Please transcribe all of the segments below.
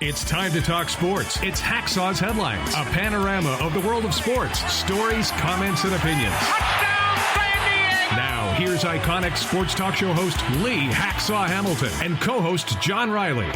It's time to talk sports. It's Hacksaw's Headlines, a panorama of the world of sports, stories, comments, and opinions. Touchdown, San Diego! Now, here's iconic sports talk show host Lee Hacksaw Hamilton and co-host John Riley.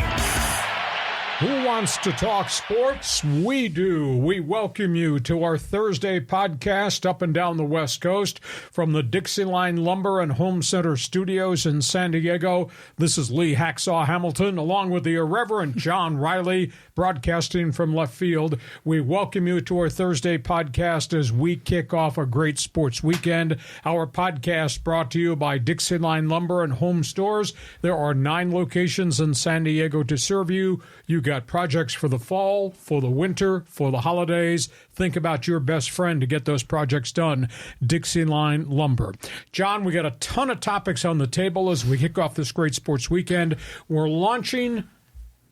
Who wants to talk sports? We do. We welcome you to our Thursday podcast up and down the West Coast from the DIXIELINE Lumber and Home Center Studios in San Diego. This is Lee Hacksaw Hamilton, along with the irreverent John Riley, broadcasting from left field. We welcome you to our Thursday podcast as we kick off a great sports weekend. Our podcast brought to you by DIXIELINE Lumber and Home Stores. There are 9 locations in San Diego to serve you. You got projects for the fall, for the winter, for the holidays. Think about your best friend to get those projects done. DIXIELINE Lumber. John, we got a ton of topics on the table as we kick off this great sports weekend. We're launching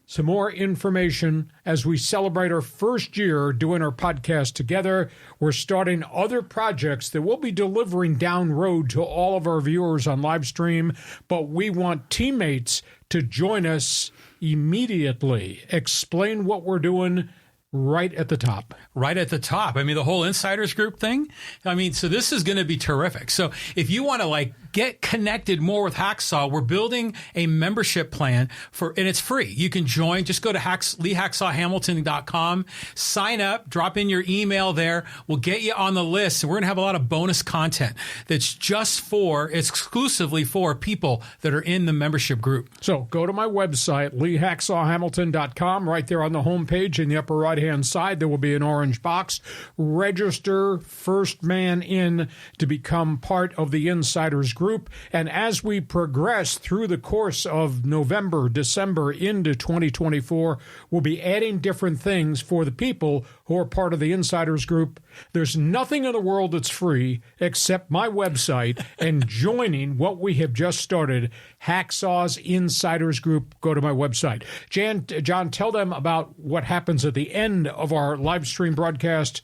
some more information as we celebrate our first year doing our podcast together. We're starting other projects that we'll be delivering down road to all of our viewers on live stream, but we want teammates to join us immediately. Explain what we're doing right at the top. Right at the top. I mean, the whole insiders group thing. I mean, so this is going to be terrific. So if you want to get connected more with Hacksaw, we're building a membership plan and it's free. You can join. Just go to LeeHacksawHamilton.com, sign up, drop in your email there. We'll get you on the list. And we're going to have a lot of bonus content that's exclusively for people that are in the membership group. So go to my website, LeeHacksawHamilton.com. Right there on the homepage in the upper right-hand side, there will be an orange box. Register, first man in to become part of the insiders group. And as we progress through the course of November, December into 2024, we'll be adding different things for the people who are part of the insiders group. There's nothing in the world that's free except my website and joining what we have just started, Hacksaw's Insiders Group. Go to my website. John, tell them about what happens at the end of our live stream broadcast,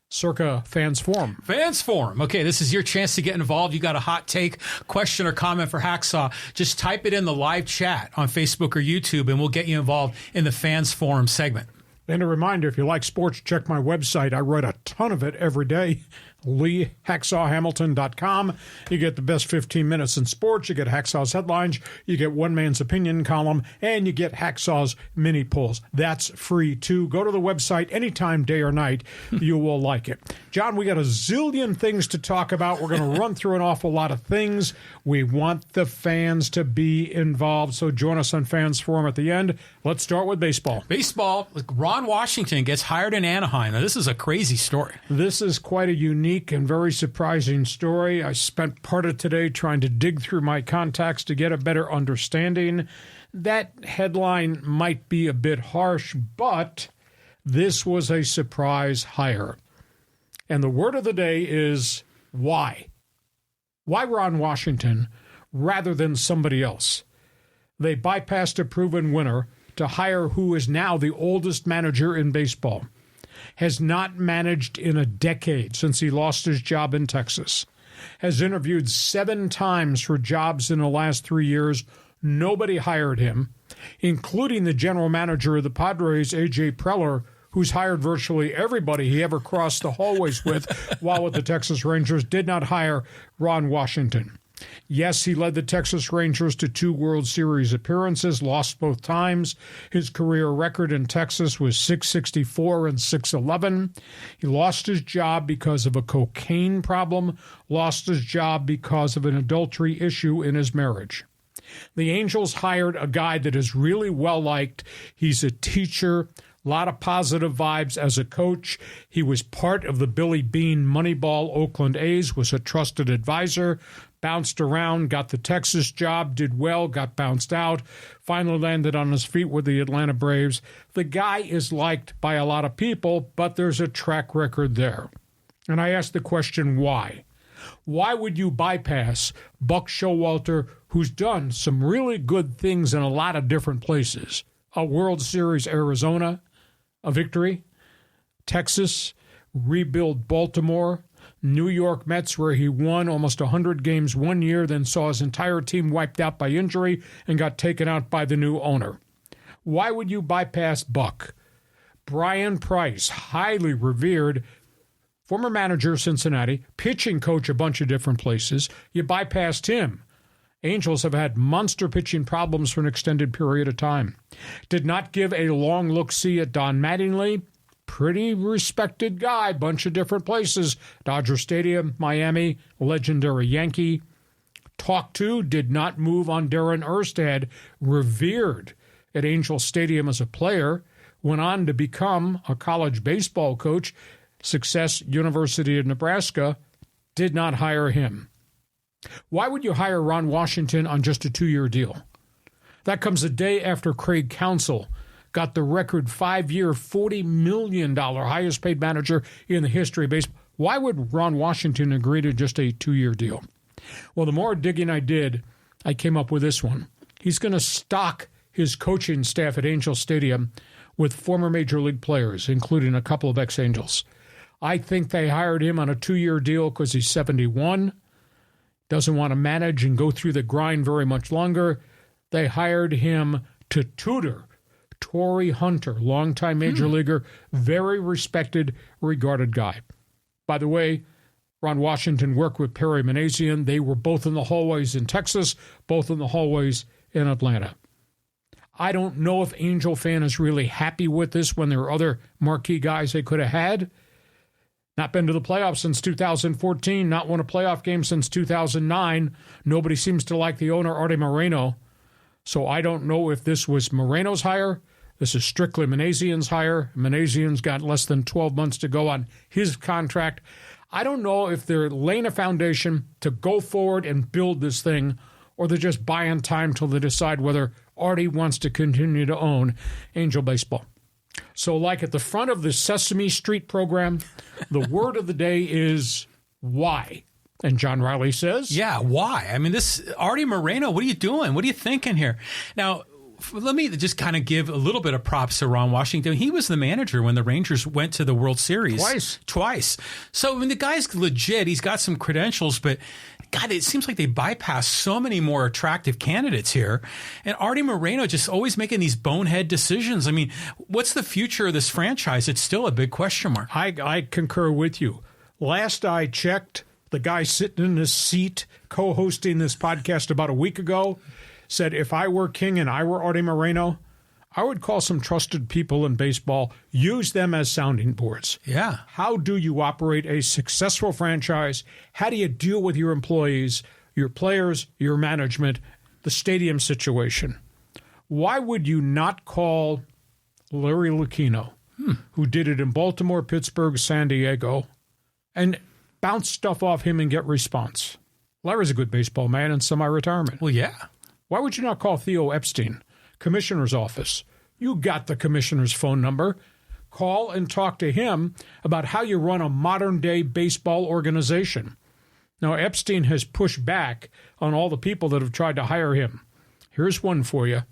circa Fans Forum. Fans Forum. Okay, this is your chance to get involved. You got a hot take, question, or comment for Hacksaw. Just type it in the live chat on Facebook or YouTube, and we'll get you involved in the Fans Forum segment. And a reminder, if you like sports, check my website. I write a ton of it every day. LeeHacksawHamilton.com. You get the best 15 minutes in sports. You get Hacksaw's headlines. You get One Man's Opinion column. And you get Hacksaw's mini polls. That's free, too. Go to the website anytime, day or night. You will like it. John, we got a zillion things to talk about. We're going to run through an awful lot of things. We want the fans to be involved. So join us on Fans Forum at the end. Let's start with baseball. Baseball. Ron Washington gets hired in Anaheim. Now, this is a crazy story. This is quite a unique and very surprising story. I spent part of today trying to dig through my contacts to get a better understanding. That headline might be a bit harsh, but this was a surprise hire. And the word of the day is why? Why Ron Washington rather than somebody else? They bypassed a proven winner to hire who is now the oldest manager in baseball. Has not managed in a decade since he lost his job in Texas. Has interviewed 7 times for jobs in the last 3 years. Nobody hired him, including the general manager of the Padres, A.J. Preller, who's hired virtually everybody he ever crossed the hallways with while with the Texas Rangers, did not hire Ron Washington. Yes, he led the Texas Rangers to 2 World Series appearances, lost both times. His career record in Texas was .664 and .611. He lost his job because of a cocaine problem, lost his job because of an adultery issue in his marriage. The Angels hired a guy that is really well-liked. He's a teacher, a lot of positive vibes as a coach. He was part of the Billy Beane Moneyball Oakland A's, was a trusted advisor, bounced around, got the Texas job, did well, got bounced out, finally landed on his feet with the Atlanta Braves. The guy is liked by a lot of people, but there's a track record there. And I asked the question, why? Why would you bypass Buck Showalter, who's done some really good things in a lot of different places? A World Series Arizona, a victory, Texas, rebuild Baltimore, New York Mets, where he won almost 100 games one year, then saw his entire team wiped out by injury and got taken out by the new owner. Why would you bypass Buck? Brian Price, highly revered, former manager of Cincinnati, pitching coach a bunch of different places. You bypassed him. Angels have had monster pitching problems for an extended period of time. Did not give a long look-see at Don Mattingly. Pretty respected guy, bunch of different places. Dodger Stadium, Miami, legendary Yankee. Talked to, did not move on Darren Erstad, revered at Angel Stadium as a player, went on to become a college baseball coach, Success University of Nebraska, did not hire him. Why would you hire Ron Washington on just a 2-year deal? That comes a day after Craig Counsell got the record 5-year, $40 million highest paid manager in the history of baseball. Why would Ron Washington agree to just a 2-year deal? Well, the more digging I did, I came up with this one. He's going to stock his coaching staff at Angel Stadium with former Major League players, including a couple of ex-Angels. I think they hired him on a 2-year deal because he's 71, doesn't want to manage and go through the grind very much longer. They hired him to tutor Torrey Hunter, longtime major leaguer, very respected, regarded guy. By the way, Ron Washington worked with Perry Manassian. They were both in the hallways in Texas, both in the hallways in Atlanta. I don't know if Angel fan is really happy with this when there are other marquee guys they could have had. Not been to the playoffs since 2014, not won a playoff game since 2009. Nobody seems to like the owner, Artie Moreno. So I don't know if this was Moreno's hire. This is strictly Manassian's hire. Manassian's got less than 12 months to go on his contract. I don't know if they're laying a foundation to go forward and build this thing, or they're just buying time till they decide whether Artie wants to continue to own Angel Baseball. So like at the front of the Sesame Street program, the word of the day is why. And John Riley says, yeah, why? I mean, this Artie Moreno, what are you doing? What are you thinking here? Now, let me just kind of give a little bit of props to Ron Washington. He was the manager when the Rangers went to the World Series. Twice. So, I mean, the guy's legit. He's got some credentials, but God, it seems like they bypass so many more attractive candidates here. And Artie Moreno just always making these bonehead decisions. I mean, what's the future of this franchise? It's still a big question mark. I concur with you. Last I checked, the guy sitting in his seat co-hosting this podcast about a week ago said, if I were king and I were Artie Moreno, I would call some trusted people in baseball, use them as sounding boards. Yeah. How do you operate a successful franchise? How do you deal with your employees, your players, your management, the stadium situation? Why would you not call Larry Lucchino, who did it in Baltimore, Pittsburgh, San Diego, and bounce stuff off him and get response? Larry's a good baseball man in semi-retirement. Well, yeah. Why would you not call Theo Epstein, commissioner's office? You got the commissioner's phone number. Call and talk to him about how you run a modern-day baseball organization. Now, Epstein has pushed back on all the people that have tried to hire him. Here's one for you.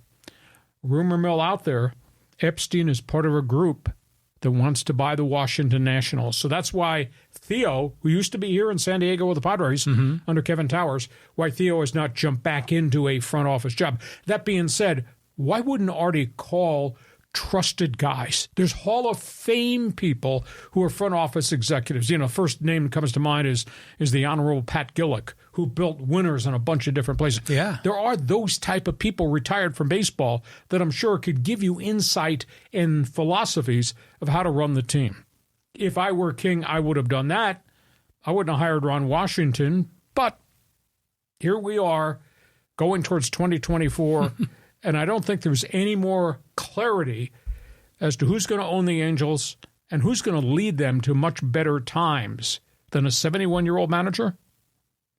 Rumor mill out there, Epstein is part of a group that wants to buy the Washington Nationals. So that's why Theo, who used to be here in San Diego with the Padres under Kevin Towers, why Theo has not jumped back into a front office job. That being said, why wouldn't Artie call trusted guys? There's Hall of Fame people who are front office executives. You know, first name that comes to mind is the Honorable Pat Gillick, who built winners in a bunch of different places. Yeah. There are those type of people retired from baseball that I'm sure could give you insight and philosophies of how to run the team. If I were king, I would have done that. I wouldn't have hired Ron Washington, but here we are going towards 2024, and I don't think there's any more clarity as to who's going to own the Angels and who's going to lead them to much better times than a 71-year-old manager.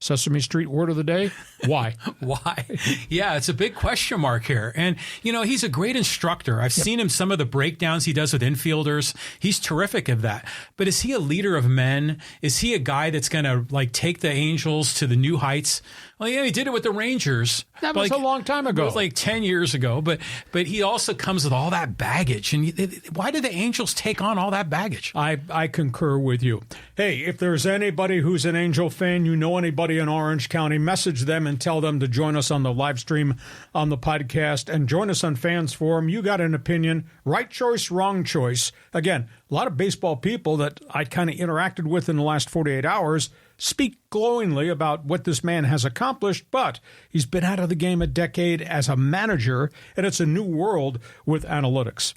Sesame Street word of the day, why? Why? Yeah, it's a big question mark here. And, you know, he's a great instructor. I've seen him, some of the breakdowns he does with infielders. He's terrific at that. But is he a leader of men? Is he a guy that's going to, like, take the Angels to the new heights? Well, yeah, he did it with the Rangers. That was a long time ago. It was like 10 years ago. But he also comes with all that baggage. And why do the Angels take on all that baggage? I concur with you. Hey, if there's anybody who's an Angel fan, you know anybody everybody in Orange County. Message them and tell them to join us on the live stream on the podcast and join us on Fans Forum. You got an opinion, right choice, wrong choice. Again, a lot of baseball people that I kind of interacted with in the last 48 hours speak glowingly about what this man has accomplished, but he's been out of the game a decade as a manager, and it's a new world with analytics.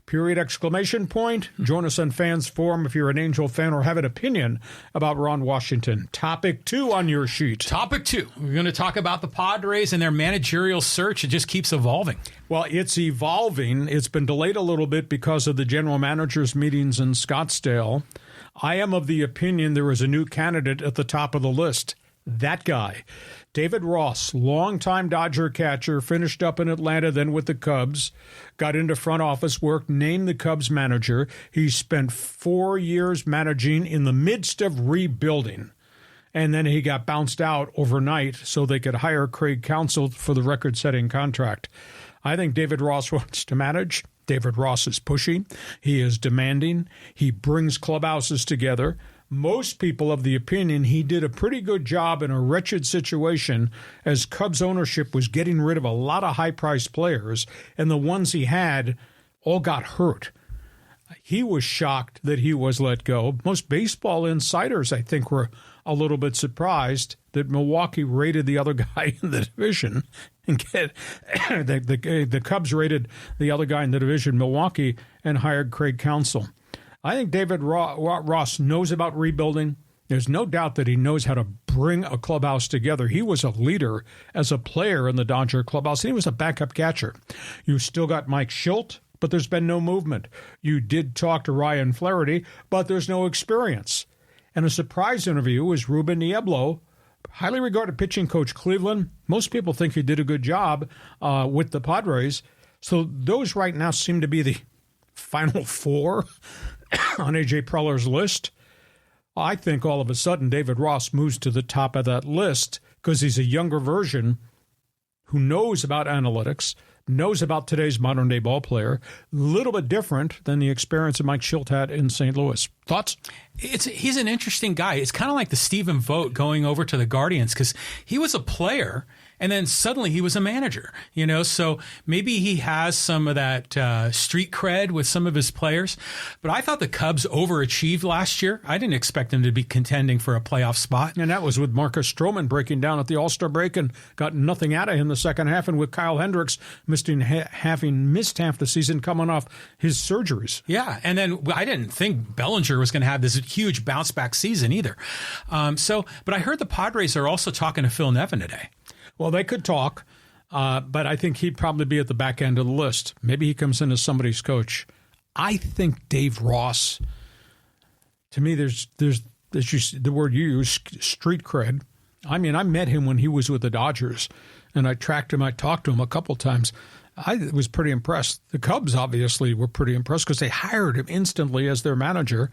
Period, exclamation point. Join us on Fans Forum if you're an Angel fan or have an opinion about Ron Washington. Topic 2 on your sheet. Topic 2. We're going to talk about the Padres and their managerial search. It just keeps evolving. Well, it's evolving. It's been delayed a little bit because of the general managers' meetings in Scottsdale. I am of the opinion there is a new candidate at the top of the list. That guy. David Ross, longtime Dodger catcher, finished up in Atlanta, then with the Cubs, got into front office work, named the Cubs manager. He spent 4 years managing in the midst of rebuilding. And then he got bounced out overnight so they could hire Craig Counsell for the record-setting contract. I think David Ross wants to manage. David Ross is pushy. He is demanding. He brings clubhouses together. Most people of the opinion he did a pretty good job in a wretched situation as Cubs ownership was getting rid of a lot of high-priced players, and the ones he had all got hurt. He was shocked that he was let go. Most baseball insiders, I think, were a little bit surprised that Milwaukee rated the other guy in the division. And the Cubs rated the other guy in the division, Milwaukee, and hired Craig Counsell. I think David Ross knows about rebuilding. There's no doubt that he knows how to bring a clubhouse together. He was a leader as a player in the Dodger clubhouse, and he was a backup catcher. You still got Mike Schilt, but there's been no movement. You did talk to Ryan Flaherty, but there's no experience. And a surprise interview was Ruben Nieblo, highly regarded pitching coach Cleveland. Most people think he did a good job with the Padres. So those right now seem to be the final 4 on A.J. Preller's list. I think all of a sudden David Ross moves to the top of that list because he's a younger version who knows about analytics, knows about today's modern-day ball player, a little bit different than the experience that Mike Schilt had in St. Louis. Thoughts? He's an interesting guy. It's kind of like the Stephen Vogt going over to the Guardians because he was a player and then suddenly he was a manager, so maybe he has some of that street cred with some of his players. But I thought the Cubs overachieved last year. I didn't expect them to be contending for a playoff spot. And that was with Marcus Stroman breaking down at the All-Star break and got nothing out of him the second half, and with Kyle Hendricks having missed half the season coming off his surgeries. Yeah, and then I didn't think Bellinger was going to have this huge bounce-back season either. But I heard the Padres are also talking to Phil Nevin today. Well, they could talk, but I think he'd probably be at the back end of the list. Maybe he comes in as somebody's coach. I think Dave Ross, to me, there's the word you use, street cred. I mean, I met him when he was with the Dodgers, and I tracked him. I talked to him a couple times. I was pretty impressed. The Cubs obviously were pretty impressed because they hired him instantly as their manager.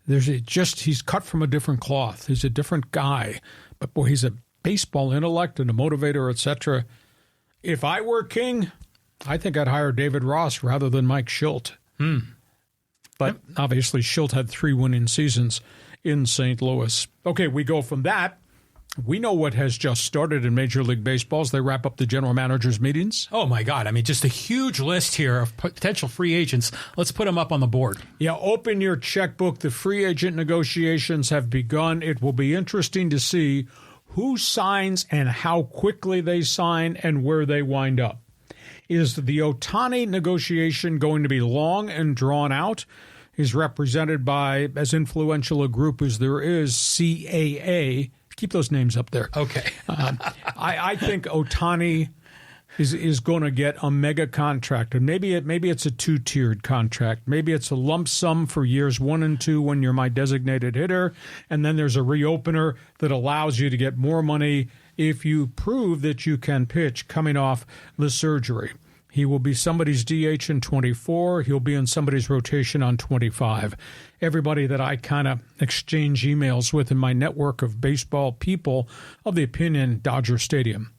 He's cut from a different cloth. He's a different guy, but boy, he's a baseball intellect and a motivator, etc. If I were king, I think I'd hire David Ross rather than Mike Schilt. But obviously Schilt had 3 winning seasons in St. Louis. Okay, we go from that. We know what has just started in Major League Baseball as they wrap up the general managers' meetings. Oh, my God. I mean, just a huge list here of potential free agents. Let's put them up on the board. Yeah, open your checkbook. The free agent negotiations have begun. It will be interesting to see who signs and how quickly they sign and where they wind up. Is the OHTANI negotiation going to be long and drawn out? He's represented by as influential a group as there is, CAA. Keep those names up there. Okay. I think OHTANI is going to get a mega contract, and maybe it's a 2-tiered contract. Maybe it's a lump sum for years 1 and 2 when you're my designated hitter, and then there's a reopener that allows you to get more money if you prove that you can pitch coming off the surgery. He will be somebody's DH in 24. He'll be in somebody's rotation on 25. Everybody that I kind of exchange emails with in my network of baseball people of the opinion Dodger Stadium.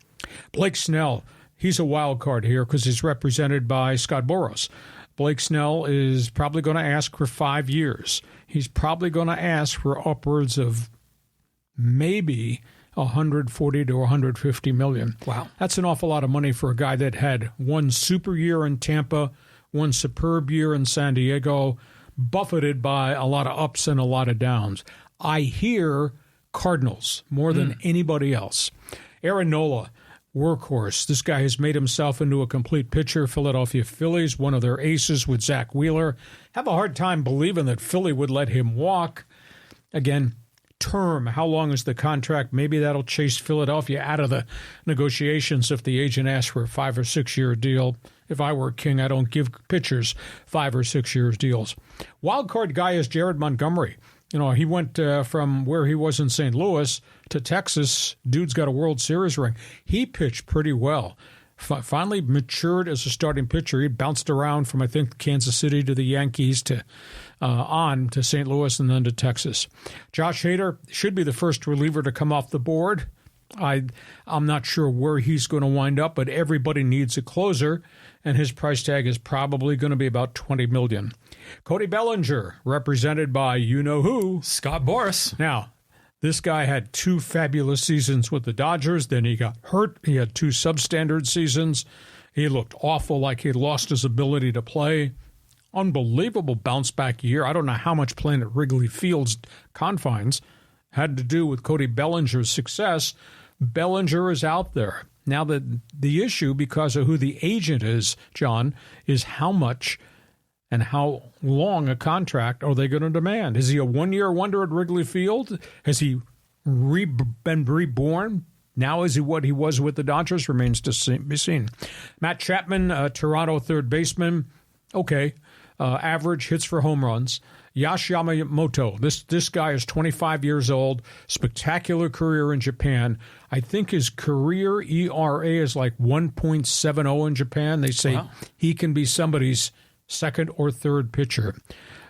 Blake Snell, he's a wild card here because he's represented by Scott Boras. Blake Snell is probably going to ask for 5 years. He's probably going to ask for upwards of maybe 140 to 150 million. Wow. That's an awful lot of money for a guy that had one super year in Tampa, one superb year in San Diego, buffeted by a lot of ups and a lot of downs. I hear Cardinals more than anybody else. Aaron Nola, workhorse. This guy has made himself into a complete pitcher. Philadelphia Phillies, one of their aces with Zach Wheeler. Have a hard time believing that Philly would let him walk. Again, term. How long is the contract? Maybe that'll chase Philadelphia out of the negotiations if the agent asks for a 5 or 6 year deal. If I were king, I don't give pitchers 5 or 6 year deals. Wild card guy is Jared Montgomery. You know, he went from where he was in St. Louis to Texas. Dude's got a World Series ring. He pitched pretty well. Finally matured as a starting pitcher. He bounced around from, I think, Kansas City to the Yankees to on to St. Louis and then to Texas. Josh Hader should be the first reliever to come off the board. I'm not sure where he's going to wind up, but everybody needs a closer, and his price tag is probably going to be about $20 million. Cody Bellinger, represented by you-know-who. Scott Boras. Now, this guy had 2 fabulous seasons with the Dodgers. Then he got hurt. He had 2 substandard seasons. He looked awful, like he lost his ability to play. Unbelievable bounce-back year. I don't know how much playing at Wrigley Field's confines had to do with Cody Bellinger's success. Bellinger is out there. Now, the issue, because of who the agent is, John, is how much and how long a contract are they going to demand? Is he a one-year wonder at Wrigley Field? Has he been reborn? Now is he what he was with the Dodgers? Remains to be seen. Matt Chapman, Toronto third baseman. Okay. Average hits for home runs. Yamamoto, this guy is 25 years old, spectacular career in Japan. I think his career ERA is like 1.70 in Japan. They say he can be somebody's second or third pitcher.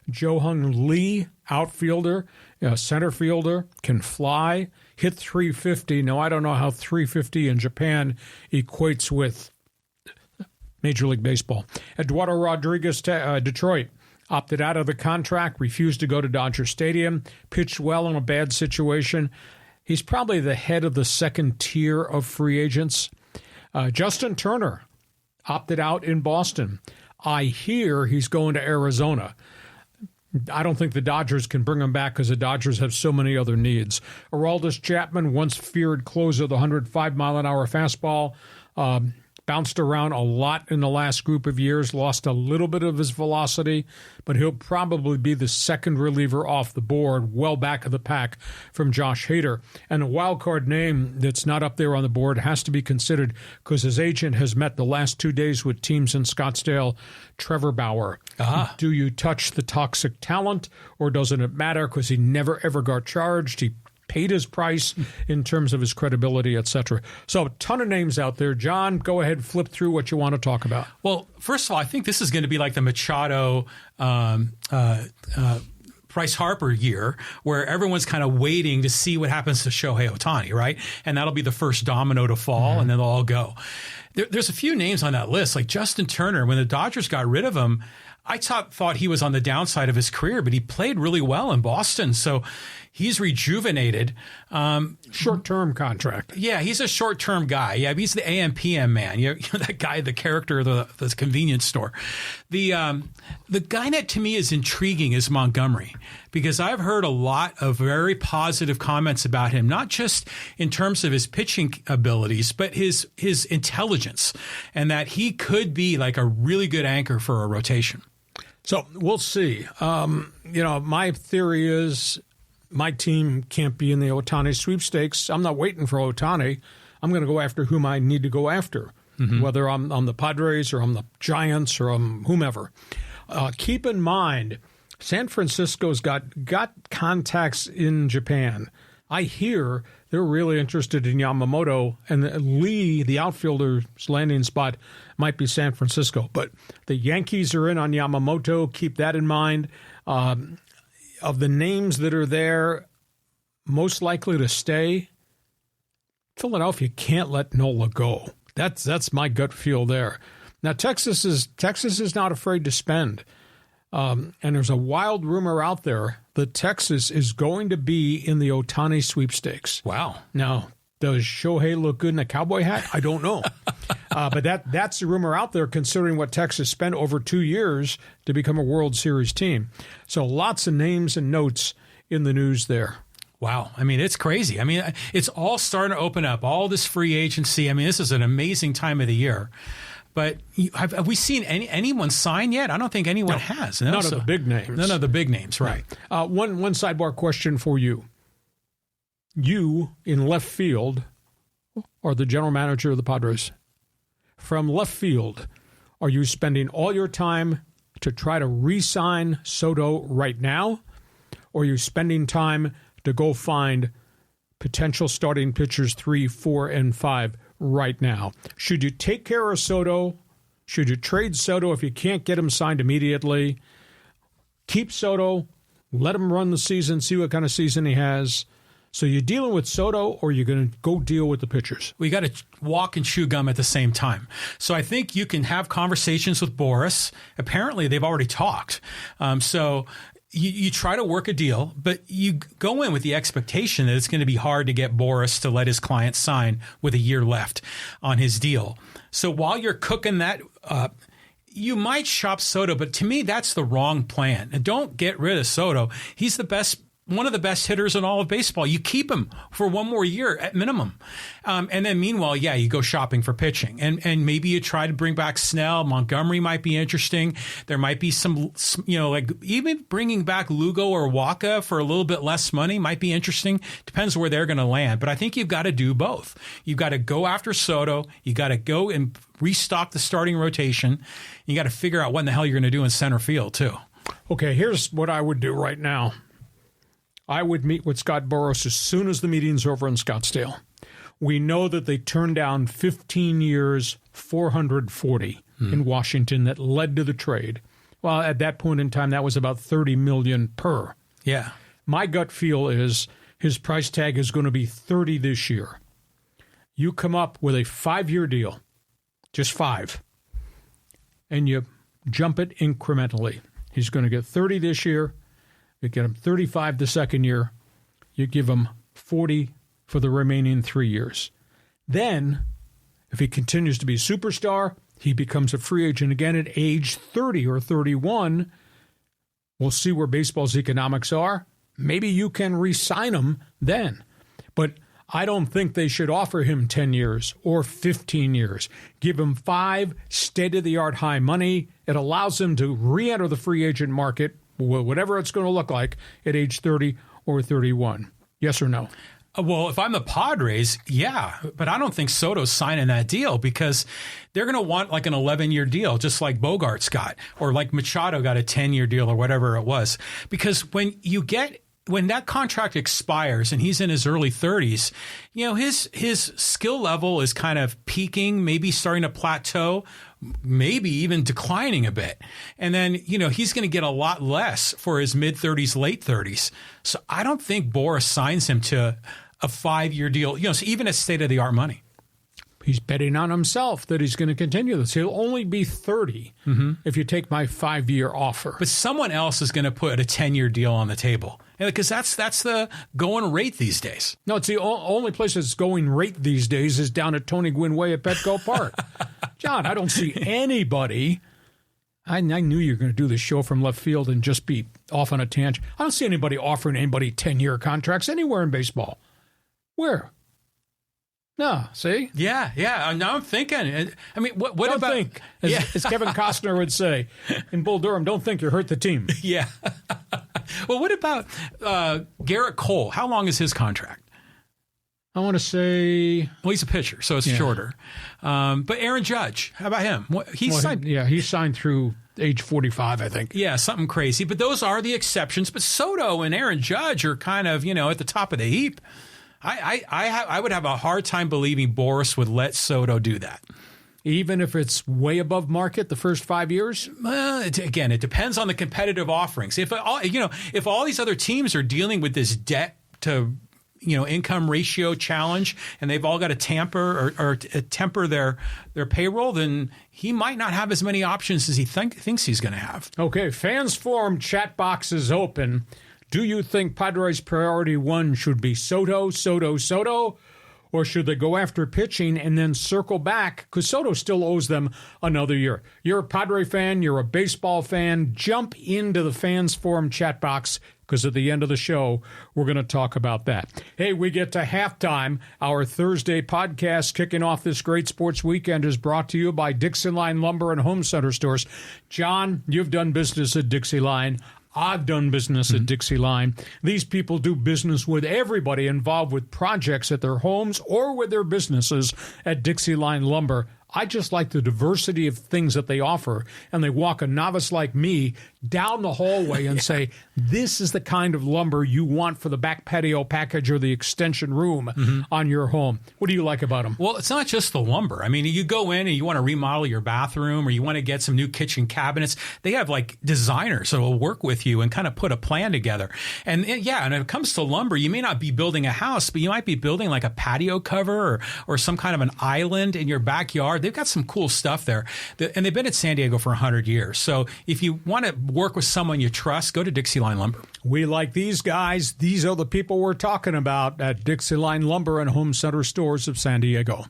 Jo-Hung Lee, outfielder, center fielder, can fly, hit 350. Now, I don't know how 350 in Japan equates with Major League Baseball. Eduardo Rodriguez, Detroit, opted out of the contract, refused to go to Dodger Stadium, pitched well in a bad situation. He's probably the head of the second tier of free agents. Justin Turner opted out in Boston. I hear he's going to Arizona. I don't think the Dodgers can bring him back because the Dodgers have so many other needs. Aroldis Chapman, once feared closer, the 105-mile-an-hour fastball, bounced around a lot in the last group of years, lost a little bit of his velocity, but he'll probably be the second reliever off the board, well back of the pack from Josh Hader. And a wild card name that's not up there on the board has to be considered because his agent has met the last 2 days with teams in Scottsdale, Trevor Bauer. Do you touch the toxic talent, or doesn't it matter because he never, ever got charged? He paid his price in terms of his credibility, etc. So a ton of names out there. John, go ahead, flip through what you want to talk about. Well, first of all, I think this is going to be like the Machado Bryce Harper year, where everyone's kind of waiting to see what happens to Shohei Ohtani, right? And that'll be the first domino to fall, and then they'll all go. There's a few names on that list, like Justin Turner. When the Dodgers got rid of him, I thought he was on the downside of his career, but he played really well in Boston. So he's rejuvenated. Short-term contract. Yeah, he's a short-term guy. Yeah, he's the AM/PM man. You know that guy, the character of the convenience store. The guy that to me is intriguing is Montgomery, because I've heard a lot of very positive comments about him, not just in terms of his pitching abilities, but his intelligence, and that he could be like a really good anchor for a rotation. So we'll see. My theory is my team can't be in the Ohtani sweepstakes. I'm not waiting for Ohtani. I'm going to go after whom I need to go after, whether I'm the Padres or I'm the Giants or I'm whomever. Keep in mind, San Francisco's got contacts in Japan. I hear they're really interested in Yamamoto, and Lee, the outfielder's landing spot, might be San Francisco. But the Yankees are in on Yamamoto. Keep that in mind. Of the names that are there, most likely to stay, Philadelphia can't let Nola go. That's my gut feel there. Now, Texas is not afraid to spend. And there's a wild rumor out there that Texas is going to be in the Ohtani sweepstakes. Wow. Now, Does Shohei look good in a cowboy hat? I don't know. But that's the rumor out there, considering what Texas spent over 2 years to become a World Series team. So lots of names and notes in the news there. Wow. I mean, it's crazy. I mean, it's all starting to open up, all this free agency. I mean, this is an amazing time of the year. But have we seen anyone sign yet? I don't think anyone has. None of the big names. None of the big names, right. One sidebar question for you. You, in left field, are the general manager of the Padres. From left field, are you spending all your time to try to re-sign Soto right now? Or are you spending time to go find potential starting pitchers 3, 4, and 5 right now? Should you take care of Soto? Should you trade Soto if you can't get him signed immediately? Keep Soto, let him run the season, see what kind of season he has. So you're dealing with Soto, or you're going to go deal with the pitchers? We got to walk and chew gum at the same time. So I think you can have conversations with Boris. Apparently, they've already talked. So you try to work a deal, but you go in with the expectation that it's going to be hard to get Boris to let his client sign with a year left on his deal. So while you're cooking that up, you might shop Soto, but to me, that's the wrong plan. And don't get rid of Soto. He's one of the best hitters in all of baseball. You keep him for one more year at minimum. And then meanwhile, you go shopping for pitching. And maybe you try to bring back Snell. Montgomery might be interesting. There might be some like even bringing back Lugo or Waka for a little bit less money might be interesting. Depends where they're going to land. But I think you've got to do both. You've got to go after Soto. You got to go and restock the starting rotation. You got to figure out what in the hell you're going to do in center field too. Okay, here's what I would do right now. I would meet with Scott Boras as soon as the meeting's over in Scottsdale. We know that they turned down 15 years, $440 in Washington that led to the trade. Well, at that point in time, that was about $30 million per. Yeah. My gut feel is his price tag is going to be $30 this year. You come up with a 5-year deal, just 5, and you jump it incrementally. He's going to get $30 this year. You get him 35 the second year. You give him 40 for the remaining 3 years. Then, if he continues to be a superstar, he becomes a free agent again at age 30 or 31. We'll see where baseball's economics are. Maybe you can re-sign him then. But I don't think they should offer him 10 years or 15 years. Give him 5 state-of-the-art high money. It allows him to re-enter the free agent market, whatever it's going to look like at age 30 or 31. Yes or no? Well, if I'm the Padres, yeah, but I don't think Soto's signing that deal because they're going to want like an 11-year deal, just like Bogarts got, or like Machado got a 10-year deal or whatever it was. Because when that contract expires and he's in his early 30s, his skill level is kind of peaking, maybe starting to plateau, maybe even declining a bit. And then, he's going to get a lot less for his mid-30s, late 30s. So I don't think Boras signs him to a 5-year deal, so even at state-of-the-art money. He's betting on himself that he's going to continue this. He'll only be 30 if you take my 5-year offer. But someone else is going to put a 10-year deal on the table. Because that's the going rate these days. No, it's the only place that's going rate these days is down at Tony Gwynn Way at Petco Park. John, I don't see anybody. I knew you were going to do this show from left field and just be off on a tangent. I don't see anybody offering anybody 10-year contracts anywhere in baseball. Where? No, see? Yeah. Now I'm thinking. I mean, what don't about... think, as Kevin Costner would say in Bull Durham, don't think you hurt the team. Yeah. Well, what about Garrett Cole? How long is his contract? I want to say... Well, he's a pitcher, so it's shorter. But Aaron Judge, how about him? He signed through age 45, I think. Yeah, something crazy. But those are the exceptions. But Soto and Aaron Judge are kind of, at the top of the heap. I would have a hard time believing Boras would let Soto do that. Even if it's way above market the first 5 years? Well, it depends on the competitive offerings. If all these other teams are dealing with this debt to income ratio challenge and they've all got to tamper or temper their payroll, then he might not have as many options as he thinks he's going to have. Okay, Fans Forum chat box is open. Do you think Padres priority 1 should be Soto, Or should they go after pitching and then circle back? Because Soto still owes them another year. You're a Padre fan, you're a baseball fan, jump into the Fans Forum chat box, because at the end of the show, we're going to talk about that. Hey, we get to halftime. Our Thursday podcast kicking off this great sports weekend is brought to you by DIXIELINE Lumber and Home Center Stores. John, you've done business at DIXIELINE. I've done business at DIXIELINE. These people do business with everybody involved with projects at their homes or with their businesses at DIXIELINE Lumber. I just like the diversity of things that they offer, and they walk a novice like me down the hallway and say, this is the kind of lumber you want for the back patio package or the extension room on your home. What do you like about them? Well, it's not just the lumber. I mean, you go in and you want to remodel your bathroom or you want to get some new kitchen cabinets. They have like designers that will work with you and kind of put a plan together. And yeah, and when it comes to lumber, you may not be building a house, but you might be building like a patio cover or some kind of an island in your backyard. They've got some cool stuff there. And they've been at San Diego for 100 years. So if you want to work with someone you trust, go to DIXIELINE Lumber. We like these guys. These are the people we're talking about at DIXIELINE Lumber and Home Center Stores of San Diego.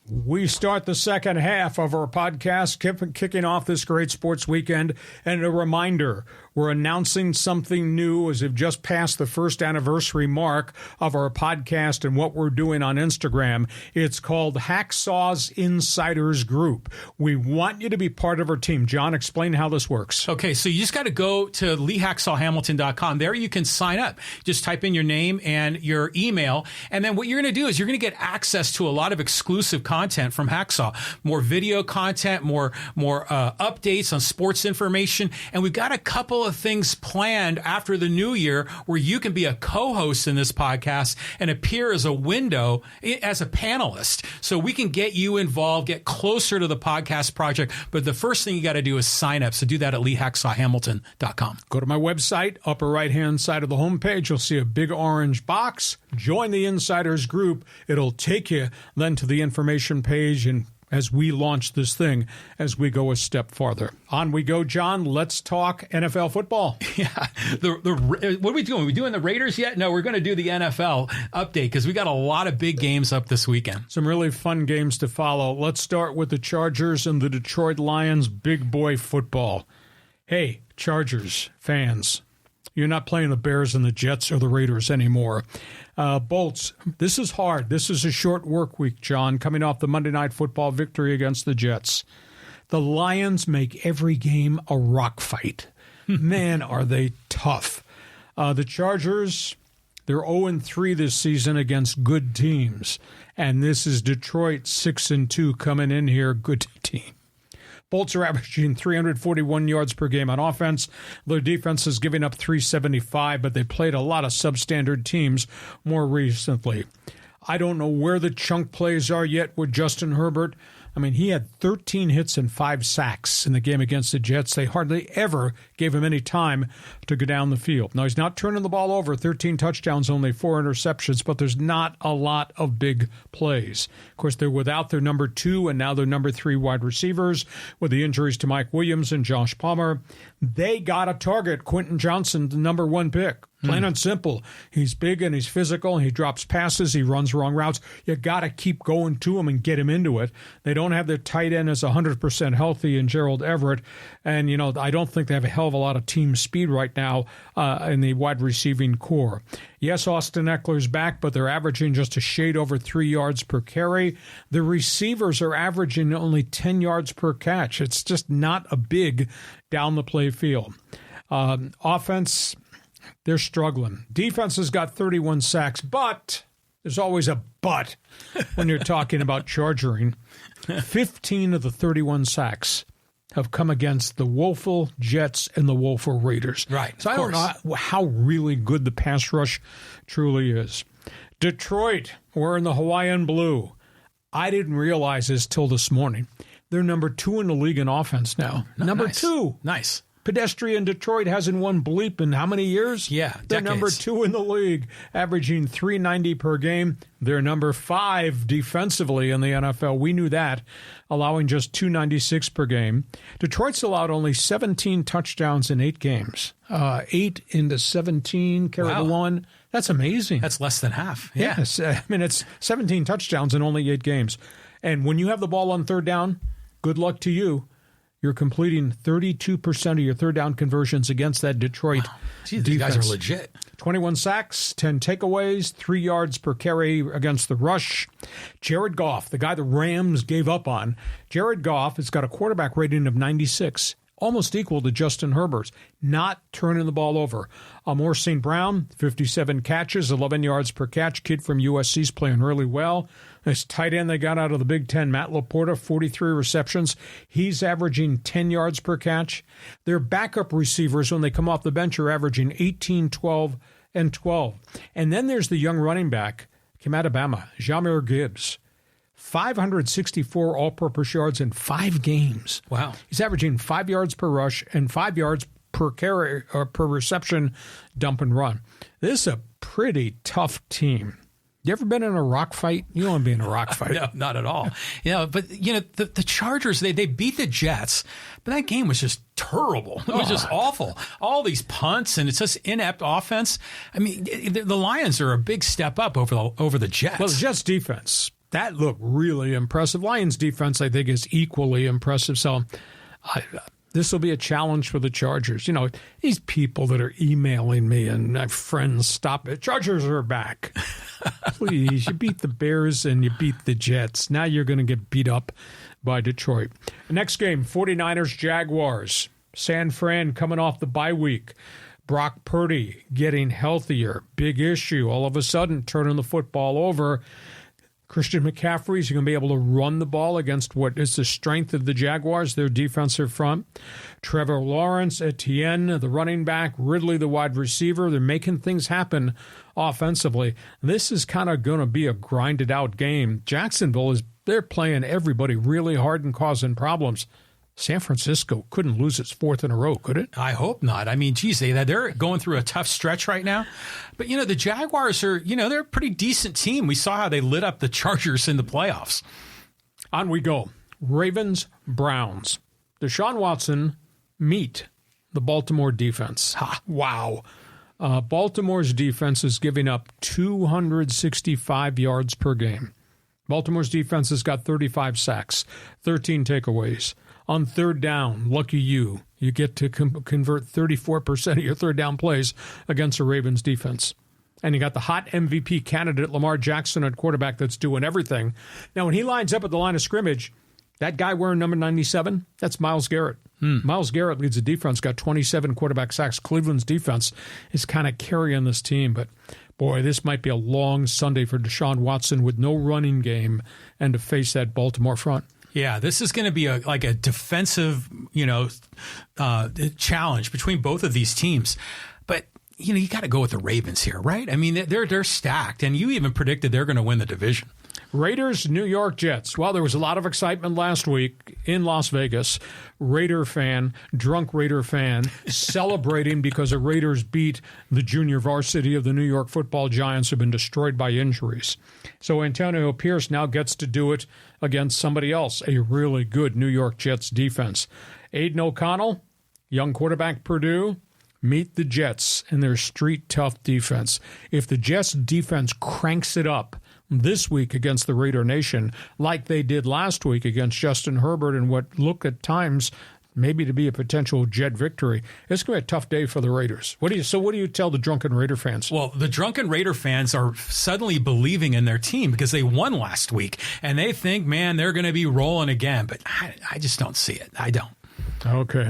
We start the second half of our podcast, kicking off this great sports weekend. And a reminder, we're announcing something new as we've just passed the first anniversary mark of our podcast and what we're doing on Instagram. It's called Hacksaw's Insiders Group. We want you to be part of our team. John, explain how this works. Okay, so you just got to go to LeeHacksawHamilton.com. There you can sign up. Just type in your name and your email. And then what you're going to do is you're going to get access to a lot of exclusive content from Hacksaw. More video content, more updates on sports information. And we've got a couple of things planned after the new year where you can be a co-host in this podcast and appear as a window as a panelist. So we can get you involved, get closer to the podcast project. But the first thing you got to do is sign up. So do that at LeeHacksawHamilton.com. Go to my website, upper right-hand side of the homepage. You'll see a big orange box. Join the Insiders Group. It'll take you then to the information page, and as we launch this thing, as we go a step farther. On we go, John. Let's talk NFL football. Yeah. What are we doing? Are we doing the Raiders yet? No, we're going to do the NFL update because we got a lot of big games up this weekend. Some really fun games to follow. Let's start with the Chargers and the Detroit Lions. Big boy football. Hey, Chargers fans, you're not playing the Bears and the Jets or the Raiders anymore. Bolts, this is hard. This is a short work week, John, coming off the Monday Night Football victory against the Jets. The Lions make every game a rock fight. Man, are they tough. The Chargers, they're 0-3 this season against good teams. And this is Detroit 6-2 coming in here, good team. Bolts are averaging 341 yards per game on offense. Their defense is giving up 375, but they played a lot of substandard teams more recently. I don't know where the chunk plays are yet with Justin Herbert. I mean, he had 13 hits and 5 sacks in the game against the Jets. They hardly ever gave him any time to go down the field. Now, he's not turning the ball over. 13 touchdowns, only 4 interceptions, but there's not a lot of big plays. Of course, they're without their number 2 and now their number 3 wide receivers with the injuries to Mike Williams and Josh Palmer. They got to target Quentin Johnson, the number 1 pick. Plain and simple. He's big and he's physical. He drops passes. He runs wrong routes. You got to keep going to him and get him into it. They don't have their tight end as 100% healthy in Gerald Everett. And, you know, I don't think they have a hell of a lot of team speed right now in the wide receiving core. Yes, Austin Eckler's back, but they're averaging just a shade over 3 yards per carry. The receivers are averaging only 10 yards per catch. It's just not a big down the play field. Offense, they're struggling. Defense has got 31 sacks, but there's always a but when you're talking about charging. 15 of the 31 sacks have come against the woeful Jets and the woeful Raiders. Right. So I don't know how really good the pass rush truly is. Detroit, wearing the Hawaiian blue. I didn't realize this till this morning. They're number 2 in the league in offense now. Number 2. Nice. Pedestrian Detroit hasn't won bleep in how many years? Yeah, They're decades. number 2 in the league, averaging .390 per game. They're number 5 defensively in the NFL. We knew that, allowing just .296 per game. Detroit's allowed only 17 touchdowns in 8 games. 8 into 17, carry the 1. That's amazing. That's less than half. Yeah. Yes. I mean, it's 17 touchdowns in only 8 games. And when you have the ball on third down, good luck to you. You're completing 32% of your third down conversions against that Detroit Jeez, defense. these guys are legit. 21 sacks, 10 takeaways, 3 yards per carry against the rush. Jared Goff, the guy the Rams gave up on. Jared Goff has got a quarterback rating of 96, almost equal to Justin Herbert's, not turning the ball over. Amor St. Brown, 57 catches, 11 yards per catch. Kid from USC's playing really well. This tight end they got out of the Big Ten, Matt LaPorta, 43 receptions. He's averaging 10 yards per catch. Their backup receivers, when they come off the bench, are averaging 18, 12, and 12. And then there's the young running back, came out of Bama, Jahmyr Gibbs. 564 all-purpose yards in 5 games. Wow. He's averaging 5 yards per rush and 5 yards per carry or per reception, dump and run. This is a pretty tough team. You ever been in a rock fight? You don't want to be in a rock fight. No, not at all. But the Chargers, they beat the Jets, but that game was just terrible. It was just awful. All these punts, and it's just inept offense. I mean, the Lions are a big step up over the Jets. Well, the Jets defense, that looked really impressive. Lions defense, I think, is equally impressive. So this will be a challenge for the Chargers. These people that are emailing me and my friends, stop it. Chargers are back. Please, you beat the Bears and you beat the Jets. Now you're going to get beat up by Detroit. Next game, 49ers, Jaguars. San Fran coming off the bye week. Brock Purdy getting healthier. Big issue. All of a sudden, turning the football over. Christian McCaffrey's going to be able to run the ball against what is the strength of the Jaguars, their defensive front. Trevor Lawrence, Etienne, the running back, Ridley, the wide receiver. They're making things happen offensively. This is kind of going to be a grinded-out game. Jacksonville, they're playing everybody really hard and causing problems. San Francisco couldn't lose its 4th in a row, could it? I hope not. I mean, geez, they're going through a tough stretch right now. But, the Jaguars are, they're a pretty decent team. We saw how they lit up the Chargers in the playoffs. On we go. Ravens, Browns. Deshaun Watson meet the Baltimore defense. Wow. Baltimore's defense is giving up 265 yards per game. Baltimore's defense has got 35 sacks, 13 takeaways. On third down, lucky you get to convert 34% of your third down plays against the Ravens defense. And you got the hot MVP candidate, Lamar Jackson, at quarterback that's doing everything. Now, when he lines up at the line of scrimmage, that guy wearing number 97, that's Myles Garrett. Myles Garrett leads the defense, got 27 quarterback sacks. Cleveland's defense is kind of carrying this team. But, boy, this might be a long Sunday for Deshaun Watson with no running game and to face that Baltimore front. Yeah, this is going to be a defensive, challenge between both of these teams. But, you got to go with the Ravens here, right? I mean, they're stacked, and you even predicted they're going to win the division. Raiders, New York Jets. Well, there was a lot of excitement last week in Las Vegas. Drunk Raider fan, celebrating because the Raiders beat the junior varsity of the New York Football Giants, who have been destroyed by injuries. So Antonio Pierce now gets to do it against somebody else, a really good New York Jets defense. Aiden O'Connell, young quarterback Purdue, meet the Jets and their street-tough defense. If the Jets defense cranks it up this week against the Raider Nation, like they did last week against Justin Herbert and what look at times maybe to be a potential Jet victory, it's going to be a tough day for the Raiders. What do you tell the drunken Raider fans? Well, the drunken Raider fans are suddenly believing in their team because they won last week, and they think, man, they're going to be rolling again. But I just don't see it. I don't. Okay.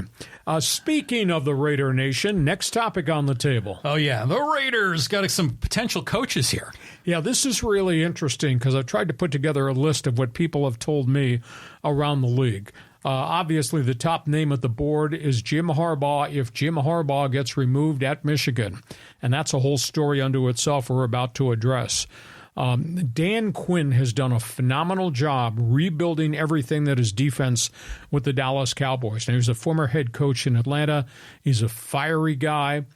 Speaking of the Raider Nation, next topic on the table. Oh, yeah. The Raiders got some potential coaches here. Yeah, this is really interesting because I've tried to put together a list of what people have told me around the league. Obviously, the top name at the board is Jim Harbaugh if Jim Harbaugh gets removed at Michigan. And that's a whole story unto itself we're about to address. Dan Quinn has done a phenomenal job rebuilding everything that is defense with the Dallas Cowboys. Now, he's a former head coach in Atlanta. He's a fiery guy.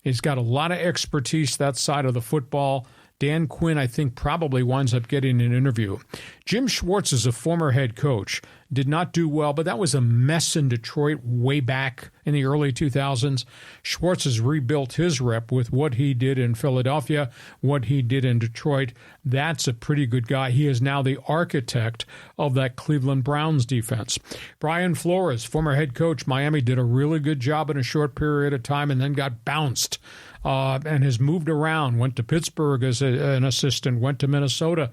He's got a lot of expertise that side of the football. Dan Quinn, I think, probably winds up getting an interview. Jim Schwartz is a former head coach. Did not do well, but that was a mess in Detroit way back in the early 2000s. Schwartz has rebuilt his rep with what he did in Philadelphia, what he did in Detroit. That's a pretty good guy. He is now the architect of that Cleveland Browns defense. Brian Flores, former head coach, Miami, did a really good job in a short period of time and then got bounced. And has moved around, went to Pittsburgh as an assistant, went to Minnesota.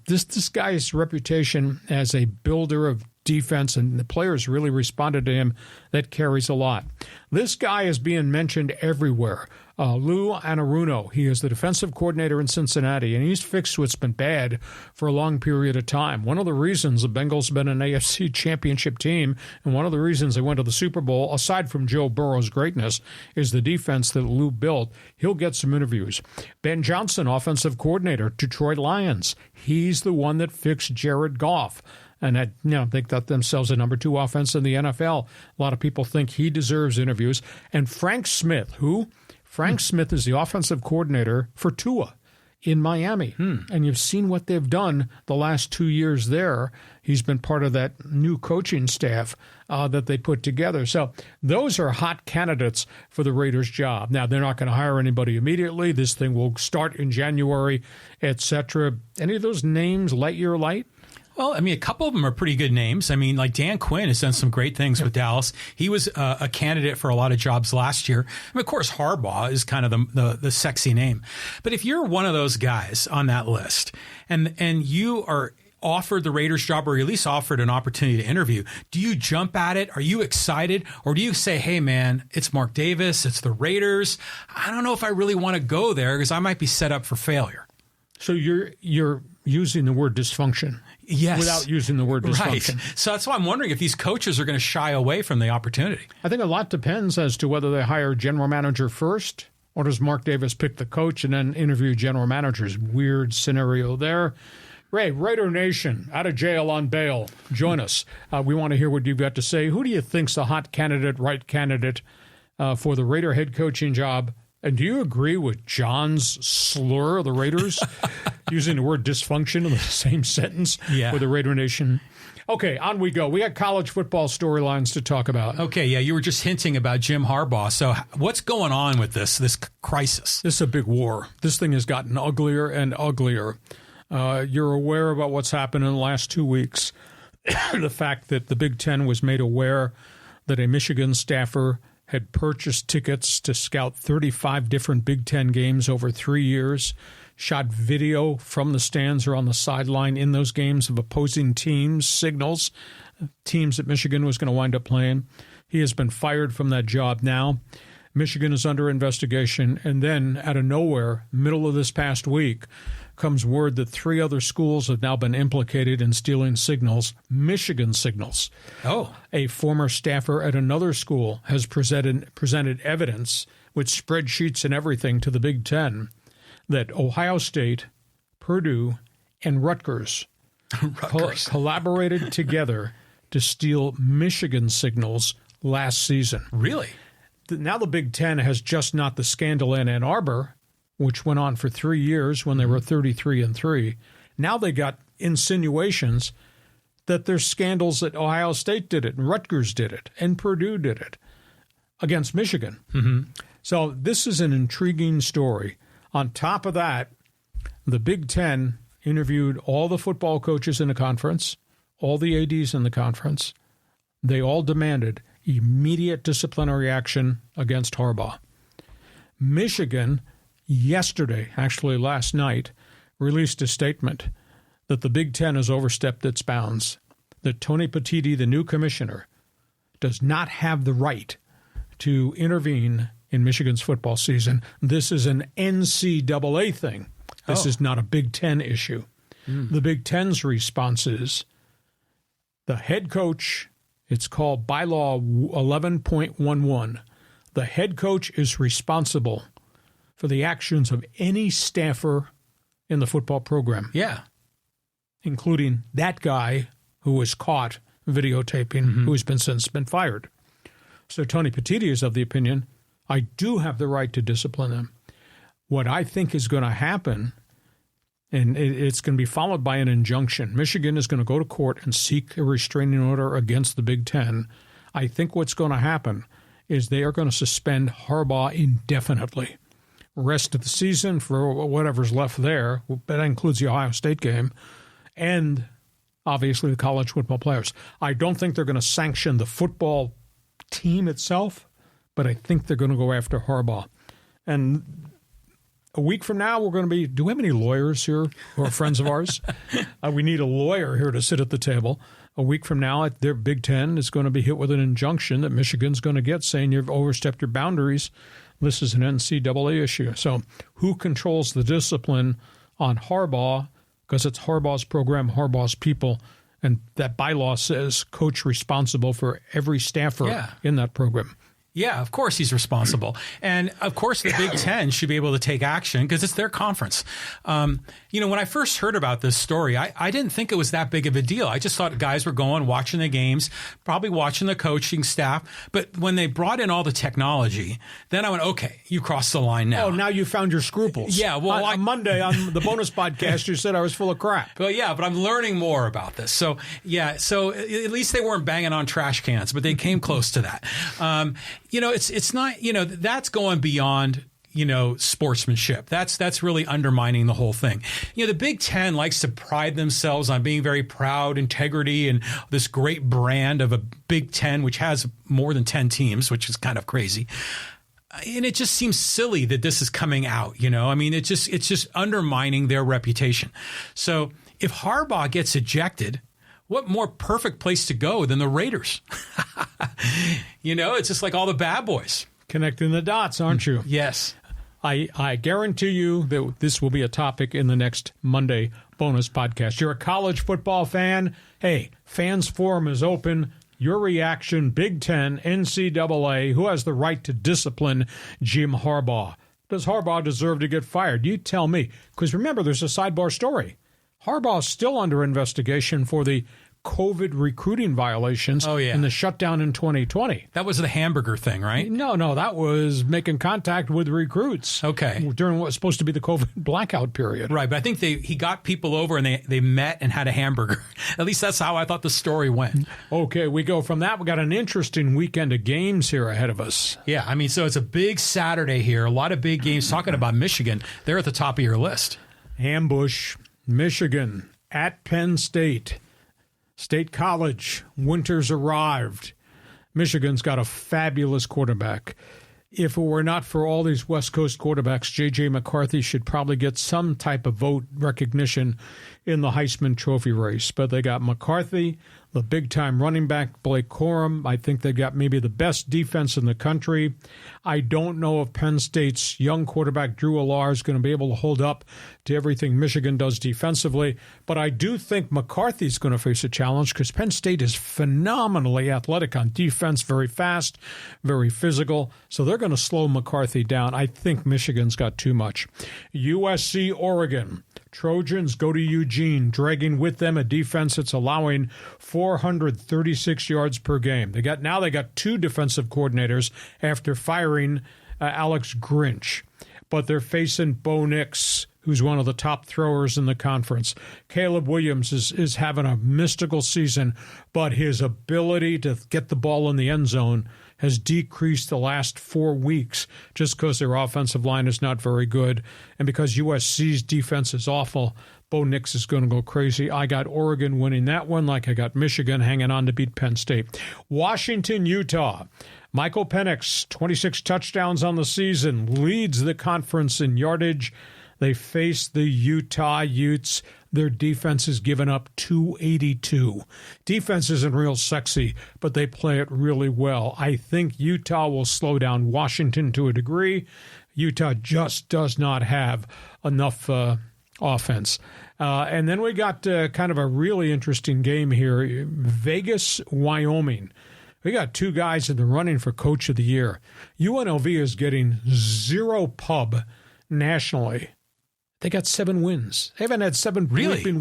This guy's reputation as a builder of defense, and the players really responded to him, that carries a lot. This guy is being mentioned everywhere. Lou Anaruno, he is the defensive coordinator in Cincinnati, and he's fixed what's been bad for a long period of time. One of the reasons the Bengals have been an AFC championship team, and one of the reasons they went to the Super Bowl, aside from Joe Burrow's greatness, is the defense that Lou built. He'll get some interviews. Ben Johnson, offensive coordinator, Detroit Lions. He's the one that fixed Jared Goff. And they got themselves a number 2 offense in the NFL. A lot of people think he deserves interviews. And Frank Smith, who? Frank Smith is the offensive coordinator for Tua in Miami. And you've seen what they've done the last 2 years there. He's been part of that new coaching staff that they put together. So those are hot candidates for the Raiders' job. Now, they're not going to hire anybody immediately. This thing will start in January, etc. Any of those names light your light? Well, I mean, a couple of them are pretty good names. I mean, like Dan Quinn has done some great things with Dallas. He was a candidate for a lot of jobs last year. And of course, Harbaugh is kind of the sexy name. But if you're one of those guys on that list and you are offered the Raiders job, or at least offered an opportunity to interview, do you jump at it? Are you excited? Or do you say, hey, man, it's Mark Davis, it's the Raiders. I don't know if I really want to go there because I might be set up for failure. So you're using the word dysfunction. Yes. Without using the word dysfunction. Right. So that's why I'm wondering if these coaches are going to shy away from the opportunity. I think a lot depends as to whether they hire general manager first, or does Mark Davis pick the coach and then interview general managers? Weird scenario there. Ray, Raider Nation, out of jail on bail. Join us. We want to hear what you've got to say. Who do you think's the hot candidate, right candidate for the Raider head coaching job? And do you agree with John's slur of the Raiders using the word dysfunction in the same sentence with the Raider Nation? Okay, on we go. We got college football storylines to talk about. Okay, yeah, you were just hinting about Jim Harbaugh. So what's going on with this crisis? This is a big war. This thing has gotten uglier and uglier. You're aware about what's happened in the last 2 weeks. The fact that the Big Ten was made aware that a Michigan staffer had purchased tickets to scout 35 different Big Ten games over 3 years, shot video from the stands or on the sideline in those games of opposing teams, signals, teams that Michigan was going to wind up playing. He has been fired from that job now. Michigan is under investigation. And then, out of nowhere, middle of this past week, comes word that 3 other schools have now been implicated in stealing signals, Michigan signals. Oh. A former staffer at another school has presented evidence with spreadsheets and everything to the Big Ten that Ohio State, Purdue, and Rutgers collaborated together to steal Michigan signals last season. Really? Now the Big Ten has just not the scandal in Ann Arbor, which went on for 3 years when they were 33-3. Now they got insinuations that there's scandals that Ohio State did it, and Rutgers did it, and Purdue did it against Michigan. Mm-hmm. So this is an intriguing story. On top of that, the Big Ten interviewed all the football coaches in the conference, all the ADs in the conference. They all demanded immediate disciplinary action against Harbaugh. Michigan yesterday, actually last night, released a statement that the Big Ten has overstepped its bounds, that Tony Petitti, the new commissioner, does not have the right to intervene in Michigan's football season. This is an NCAA thing. This is not a Big Ten issue. The Big Ten's response is the head coach, it's called bylaw 11.11. The head coach is responsible for the actions of any staffer in the football program. Yeah. Including that guy who was caught videotaping, who's since been fired. So Tony Petitti is of the opinion, I do have the right to discipline them. What I think is going to happen, and it's going to be followed by an injunction. Michigan is going to go to court and seek a restraining order against the Big Ten. I think what's going to happen is they are going to suspend Harbaugh indefinitely. Rest of the season for whatever's left there, that includes the Ohio State game, and obviously the college football players. I don't think they're going to sanction the football team itself, but I think they're going to go after Harbaugh. And a week from now, we're going to be, do we have any lawyers here who are friends of ours? We need a lawyer here to sit at the table. A week from now, their Big Ten is going to be hit with an injunction that Michigan's going to get saying you've overstepped your boundaries. This is an NCAA issue. So who controls the discipline on Harbaugh? Because it's Harbaugh's program, Harbaugh's people, and that bylaw says coach responsible for every staffer in that program. Yeah, of course he's responsible. And of course the Big Ten should be able to take action because it's their conference. When I first heard about this story, I didn't think it was that big of a deal. I just thought guys were going, watching the games, probably watching the coaching staff. But when they brought in all the technology, then I went, okay, you crossed the line now. Oh, now you found your scruples. Yeah, well, on Monday on the bonus podcast, you said I was full of crap. Well, yeah, but I'm learning more about this. So at least they weren't banging on trash cans, but they came close to that. It's not, that's going beyond, sportsmanship. That's really undermining the whole thing. The Big Ten likes to pride themselves on being very proud, integrity, and this great brand of a Big Ten, which has more than 10 teams, which is kind of crazy. And it just seems silly that this is coming out, it's just undermining their reputation. So if Harbaugh gets ejected, what more perfect place to go than the Raiders? It's just like all the bad boys. Connecting the dots, aren't you? Yes. I guarantee you that this will be a topic in the next Monday bonus podcast. You're a college football fan? Hey, Fans Forum is open. Your reaction, Big Ten, NCAA, who has the right to discipline Jim Harbaugh? Does Harbaugh deserve to get fired? You tell me. Because remember, there's a sidebar story. Harbaugh is still under investigation for the COVID recruiting violations in the shutdown in 2020. That was the hamburger thing, right? No, that was making contact with recruits. Okay. During what was supposed to be the COVID blackout period. Right, but I think he got people over and they met and had a hamburger. At least that's how I thought the story went. Okay, we go from that. We got an interesting weekend of games here ahead of us. Yeah, so it's a big Saturday here. A lot of big games. Talking about Michigan, they're at the top of your list. Ambush, Michigan, at Penn State. State College, winter's arrived. Michigan's got a fabulous quarterback. If it were not for all these West Coast quarterbacks, J.J. McCarthy should probably get some type of vote recognition in the Heisman Trophy race. But they got McCarthy, the big-time running back, Blake Corum. I think they got maybe the best defense in the country. I don't know if Penn State's young quarterback, Drew Allar, is going to be able to hold up to everything Michigan does defensively. But I do think McCarthy's going to face a challenge because Penn State is phenomenally athletic on defense, very fast, very physical. So they're going to slow McCarthy down. I think Michigan's got too much. USC, Oregon. Trojans go to Eugene, dragging with them a defense that's allowing 436 yards per game. They got two defensive coordinators after firing Alex Grinch. But they're facing Bo Nix, who's one of the top throwers in the conference. Caleb Williams is having a mystical season, but his ability to get the ball in the end zone has decreased the last 4 weeks just because their offensive line is not very good. And because USC's defense is awful, Bo Nix is going to go crazy. I got Oregon winning that one like I got Michigan hanging on to beat Penn State. Washington, Utah. Michael Penix, 26 touchdowns on the season, leads the conference in yardage. They face the Utah Utes. Their defense has given up 282. Defense isn't real sexy, but they play it really well. I think Utah will slow down Washington to a degree. Utah just does not have enough offense. And then we got kind of a really interesting game here. Vegas, Wyoming. We got two guys in the running for Coach of the Year. UNLV is getting zero pub nationally. They got 7 wins. They haven't had 7 bleeping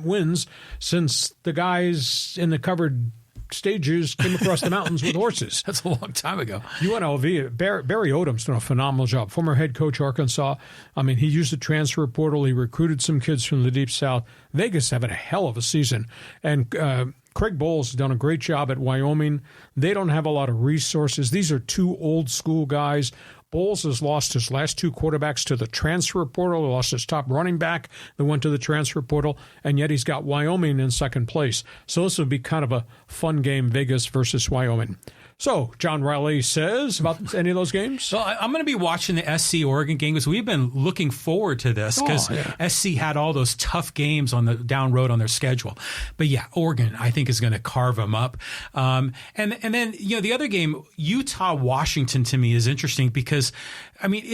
wins since the guys in the covered stages came across the mountains with horses. That's a long time ago. UNLV, Barry Odom's done a phenomenal job. Former head coach, Arkansas. I mean, he used the transfer portal. He recruited some kids from the Deep South. Vegas having a hell of a season. And Craig Bowles has done a great job at Wyoming. They don't have a lot of resources. These are 2 old school guys. Bowles has lost his last 2 quarterbacks to the transfer portal. He lost his top running back that went to the transfer portal, and yet he's got Wyoming in second place. So this would be kind of a fun game, Vegas versus Wyoming. So, John Riley says about any of those games? So I'm going to be watching the SC Oregon game because we've been looking forward to this because SC had all those tough games on the down road on their schedule. But yeah, Oregon I think is going to carve them up. And then the other game, Utah-Washington, to me is interesting because I mean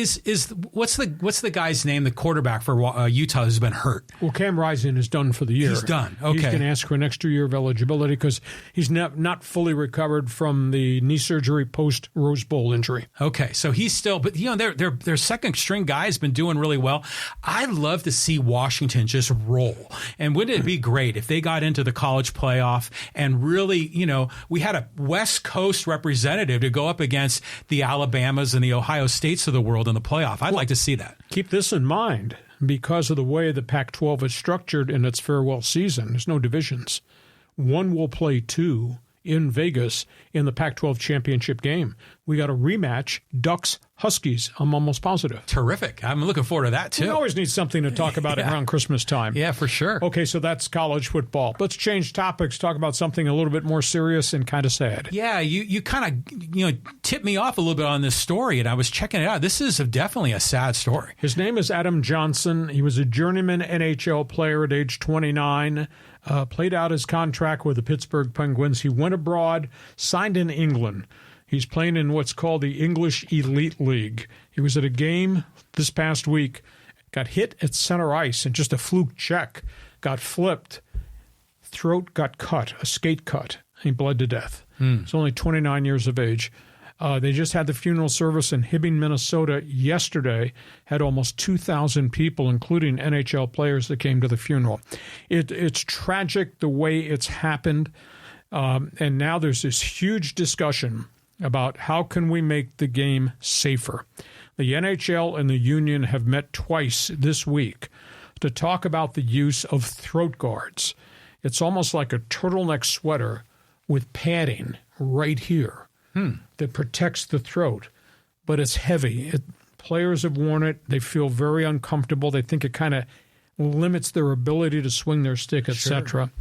what's the guy's name, the quarterback for Utah who's been hurt? Well, Cam Rising is done for the year. He's done. Okay. He's going to ask for an extra year of eligibility because he's not fully recovered from the knee surgery post Rose Bowl injury. Okay, so he's still, but their second string guy has been doing really well. I'd love to see Washington just roll. And wouldn't it be great if they got into the college playoff and really, we had a West Coast representative to go up against the Alabamas and the Ohio States of the world in the playoff. I'd like to see that. Keep this in mind because of the way the Pac-12 is structured in its farewell season. There's no divisions. One will play 2 in Vegas in the Pac-12 championship game. We got a rematch, Ducks-Huskies. I'm almost positive. Terrific. I'm looking forward to that, too. We always need something to talk about around Christmas time. Yeah, for sure. Okay, so that's college football. Let's change topics, talk about something a little bit more serious and kind of sad. Yeah, you kind of tipped me off a little bit on this story, and I was checking it out. This is definitely a sad story. His name is Adam Johnson. He was a journeyman NHL player at age 29. Played out his contract with the Pittsburgh Penguins. He went abroad, signed in England. He's playing in what's called the English Elite League. He was at a game this past week, got hit at center ice, and just a fluke check, got flipped. Throat got cut, a skate cut. He bled to death. He's only 29 years of age. They just had the funeral service in Hibbing, Minnesota yesterday, had almost 2,000 people, including NHL players that came to the funeral. It's tragic the way it's happened, and now there's this huge discussion about how can we make the game safer. The NHL and the union have met twice this week to talk about the use of throat guards. It's almost like a turtleneck sweater with padding right here that protects the throat, but it's heavy. Players have worn it. They feel very uncomfortable. They think it kind of limits their ability to swing their stick, etc.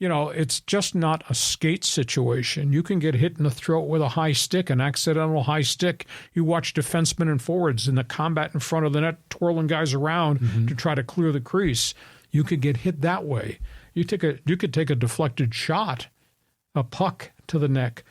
It's just not a skate situation. You can get hit in the throat with a high stick, an accidental high stick. You watch defensemen and forwards in the combat in front of the net twirling guys around to try to clear the crease. You could get hit that way. You could take a deflected shot, a puck to the neck.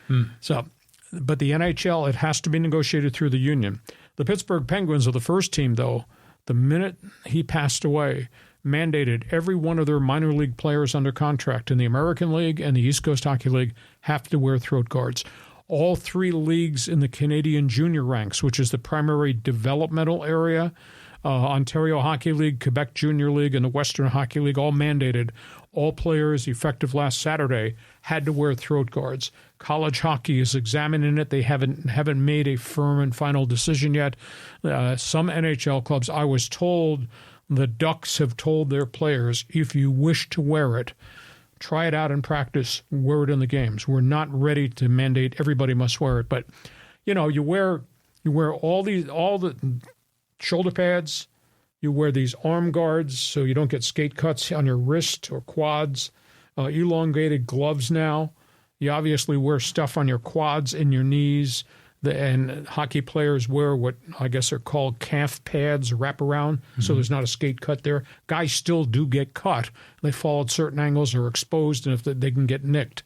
But the NHL, it has to be negotiated through the union. The Pittsburgh Penguins are the first team, though. The minute he passed away, mandated every one of their minor league players under contract in the American League and the East Coast Hockey League have to wear throat guards. All 3 leagues in the Canadian junior ranks, which is the primary developmental area, Ontario Hockey League, Quebec Junior League, and the Western Hockey League all mandated all players, effective last Saturday, had to wear throat guards. College hockey is examining it. They haven't made a firm and final decision yet. Some NHL clubs, I was told, the Ducks have told their players, if you wish to wear it, try it out in practice, wear it in the games. We're not ready to mandate everybody must wear it, but you wear all the shoulder pads. You wear these arm guards so you don't get skate cuts on your wrist or quads. Elongated gloves now. You obviously wear stuff on your quads and your knees. And hockey players wear what I guess are called calf pads, wrap around, so there's not a skate cut there. Guys still do get cut. They fall at certain angles or exposed, and if they can get nicked.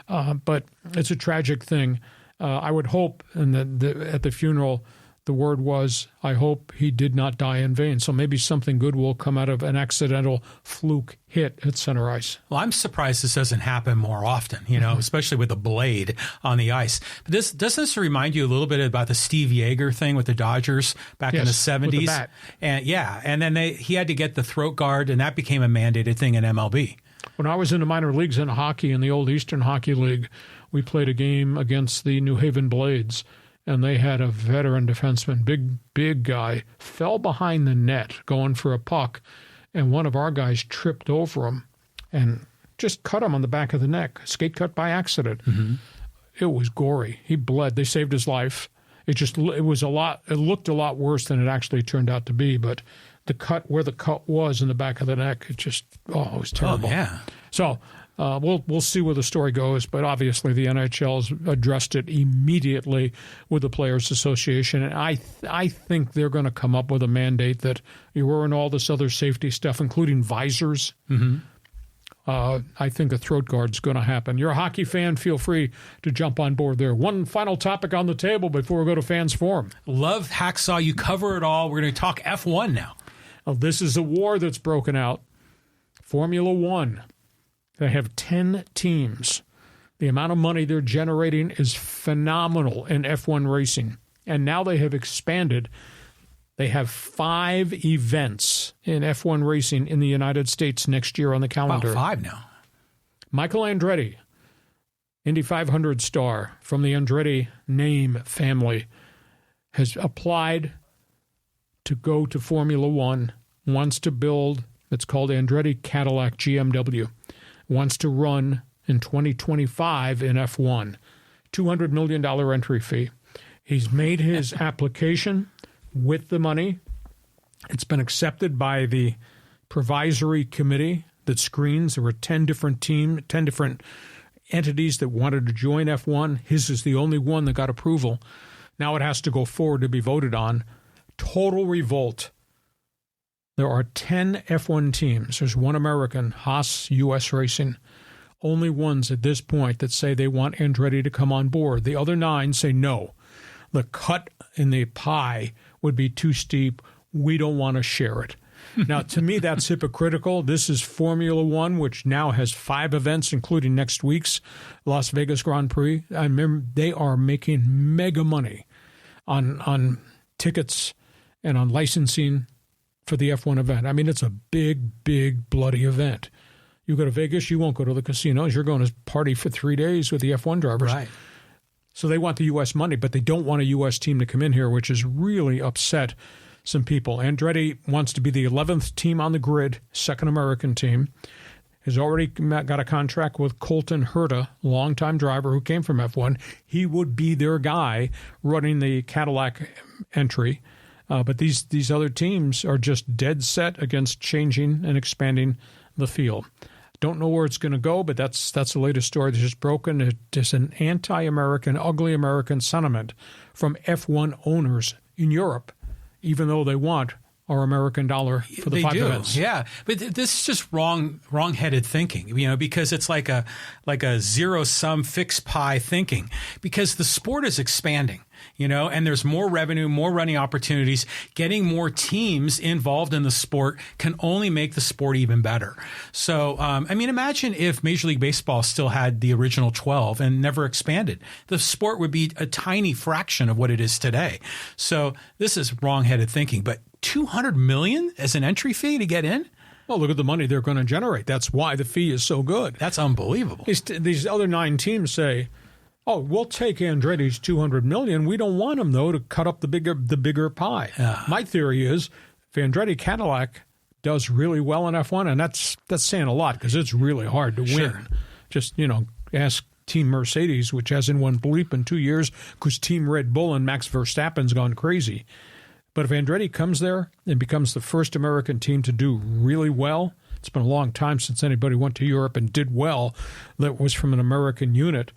But it's a tragic thing. I would hope at the funeral the word was, I hope he did not die in vain. So maybe something good will come out of an accidental fluke hit at center ice. Well, I'm surprised this doesn't happen more often, you know, especially with a blade on the ice. But doesn't this remind you a little bit about the Steve Yeager thing with the Dodgers back in the 70s? With the bat. And then he had to get the throat guard, and that became a mandated thing in MLB. When I was in the minor leagues in hockey, in the old Eastern Hockey League, we played a game against the New Haven Blades, and they had a veteran defenseman, big guy, fell behind the net going for a puck, and one of our guys tripped over him and just cut him on the back of the neck, skate cut by accident. Mm-hmm. It was gory. He bled. They saved his life. It looked a lot worse than it actually turned out to be, but where the cut was in the back of the neck, it was terrible. Oh, yeah. So we'll see where the story goes, but obviously the NHL's addressed it immediately with the Players Association, and I think they're going to come up with a mandate that you're wearing all this other safety stuff, including visors. Mm-hmm. I think a throat guard's going to happen. You're a hockey fan, feel free to jump on board there. One final topic on the table before we go to Fans Forum. Love Hacksaw. You cover it all. We're going to talk F1 now. This is a war that's broken out. Formula One. They have 10 teams. The amount of money they're generating is phenomenal in F1 racing. And now they have expanded. They have 5 events in F1 racing in the United States next year on the calendar. About 5 now. Michael Andretti, Indy 500 star from the Andretti name family, has applied to go to Formula One, wants to build, it's called Andretti Cadillac GMW, wants to run in 2025 in F1. $200 million entry fee. He's made his application with the money. It's been accepted by the provisory committee that screens. There were 10 different entities that wanted to join F1. His is the only one that got approval. Now it has to go forward to be voted on. Total revolt. There are 10 F1 teams. There's one American, Haas US Racing. Only ones at this point that say they want Andretti to come on board. The other 9 say no. The cut in the pie would be too steep. We don't want to share it. Now, to me, that's hypocritical. This is Formula One, which now has 5 events, including next week's Las Vegas Grand Prix. I remember they are making mega money on tickets and on licensing for the F1 event. I mean, it's a big, bloody event. You go to Vegas, you won't go to the casinos. You're going to party for 3 days with the F1 drivers. Right. So they want the U.S. money, but they don't want a U.S. team to come in here, which has really upset some people. Andretti wants to be the 11th team on the grid, second American team. Has already got a contract with Colton Herta, longtime driver who came from F1. He would be their guy running the Cadillac entry. But these other teams are just dead set against changing and expanding the field. Don't know where it's going to go, but that's the latest story that's just broken. It is an anti-American, ugly American sentiment from F1 owners in Europe, even though they want our American dollar for the 5 events. Yeah, but this is just wrong-headed thinking, because it's like a zero-sum fixed pie thinking, because the sport is expanding. And there's more revenue, more running opportunities. Getting more teams involved in the sport can only make the sport even better. So, imagine if Major League Baseball still had the original 12 and never expanded. The sport would be a tiny fraction of what it is today. So this is wrong-headed thinking. But $200 million as an entry fee to get in? Well, look at the money they're going to generate. That's why the fee is so good. That's unbelievable. These other 9 teams say, oh, we'll take Andretti's $200 million. We don't want him, though, to cut up the bigger pie. My theory is if Andretti Cadillac does really well in F1, and that's saying a lot because it's really hard to win. Sure. Just, ask Team Mercedes, which hasn't won bleep in 2 years because Team Red Bull and Max Verstappen's gone crazy. But if Andretti comes there and becomes the first American team to do really well, it's been a long time since anybody went to Europe and did well that was from an American unit.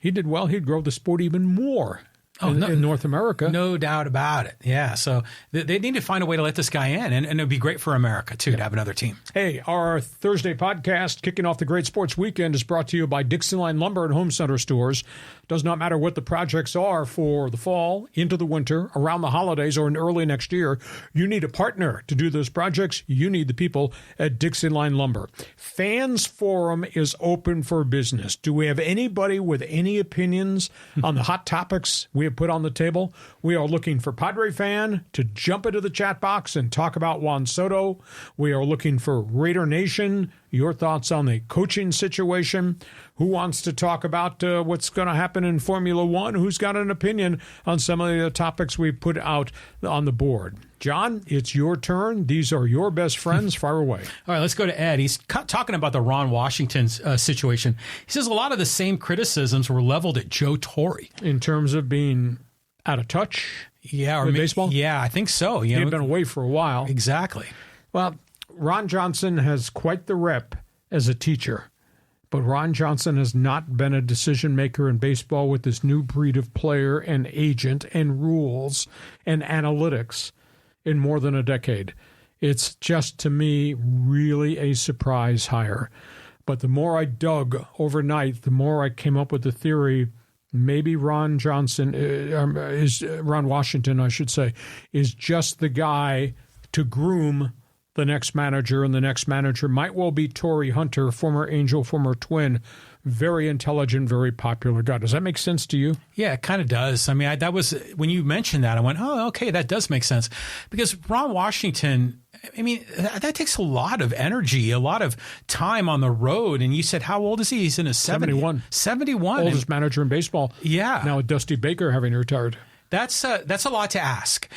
He did well. He'd grow the sport even more in North America. No doubt about it. Yeah. So they need to find a way to let this guy in, and it would be great for America, too, to have another team. Hey, our Thursday podcast, kicking off the great sports weekend, is brought to you by DIXIELINE Lumber and Home Center Stores. Does not matter what the projects are for the fall, into the winter, around the holidays, or in early next year. You need a partner to do those projects. You need the people at Dixieline Lumber. Fans Forum is open for business. Do we have anybody with any opinions on the hot topics we have put on the table? We are looking for Padre fan to jump into the chat box and talk about Juan Soto. We are looking for Raider Nation, your thoughts on the coaching situation. Who wants to talk about what's going to happen in Formula One? Who's got an opinion on some of the topics we put out on the board? John, it's your turn. These are your best friends. Fire away. All right, let's go to Ed. He's talking about the Ron Washington situation. He says a lot of the same criticisms were leveled at Joe Torre. In terms of being out of touch? Yeah, or baseball? Yeah, I think so. He'd been away for a while. Exactly. Well, Ron Johnson has quite the rep as a teacher. But Ron Johnson has not been a decision maker in baseball with this new breed of player and agent and rules and analytics in more than a decade. It's just, to me, really a surprise hire. But the more I dug overnight, the more I came up with the theory maybe Ron Washington, I should say, is just the guy to groom the next manager, and the next manager might well be Torrey Hunter, former Angel, former Twin, very intelligent, very popular guy. Does that make sense to you? Yeah, it kind of does. I mean, that was when you mentioned that, I went, oh, okay, that does make sense. Because Ron Washington, I mean, that takes a lot of energy, a lot of time on the road. And you said, how old is he? He's in his 71. 71. Oldest manager in baseball. Yeah. Now with Dusty Baker having retired. That's a lot to ask.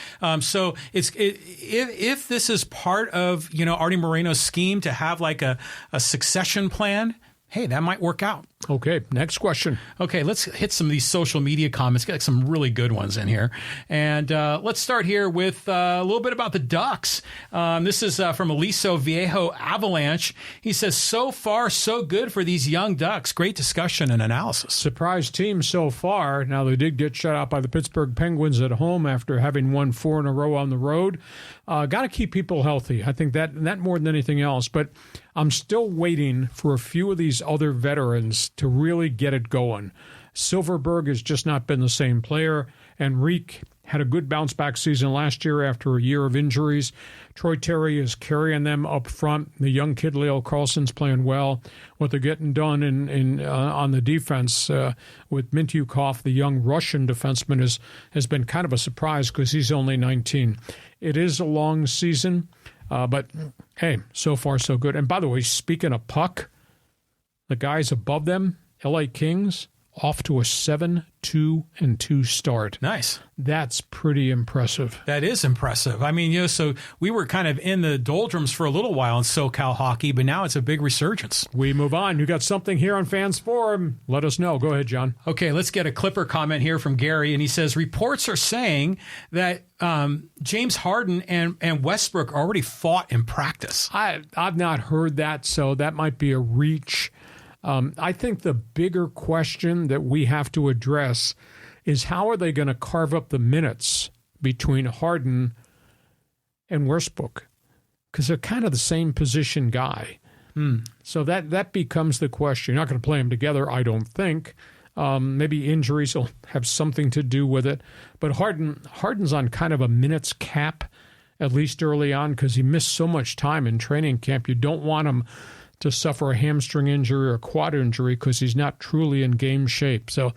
So if this is part of Artie Moreno's scheme to have like a succession plan, hey, that might work out. Okay, next question. Okay, let's hit some of these social media comments. Got some really good ones in here. And let's start here with a little bit about the Ducks. This is from Eliso Viejo Avalanche. He says, so far, so good for these young Ducks. Great discussion and analysis. Surprise team so far. Now, they did get shut out by the Pittsburgh Penguins at home after having won 4 in a row on the road. Got to keep people healthy. I think that more than anything else. But I'm still waiting for a few of these other veterans to really get it going. Silverberg has just not been the same player. Enrique had a good bounce-back season last year after a year of injuries. Troy Terry is carrying them up front. The young kid, Leo Carlson's playing well. What they're getting done on the defense with Mintyukov, the young Russian defenseman, has been kind of a surprise because he's only 19. It is a long season, but hey, so far so good. And by the way, speaking of puck, the guys above them, LA Kings, off to a 7-2-2 start. Nice. That's pretty impressive. That is impressive. I mean, so we were kind of in the doldrums for a little while in SoCal hockey, but now it's a big resurgence. We move on. You got something here on Fans Forum. Let us know. Go ahead, John. Okay, let's get a Clipper comment here from Gary, and he says, reports are saying that James Harden and Westbrook already fought in practice. I've not heard that, so that might be a reach. I think the bigger question that we have to address is how are they going to carve up the minutes between Harden and Westbrook? Because they're kind of the same position guy. So that becomes the question. You're not going to play them together, I don't think. Maybe injuries will have something to do with it. But Harden's on kind of a minutes cap, at least early on, because he missed so much time in training camp. You don't want him to suffer a hamstring injury or a quad injury because he's not truly in game shape. So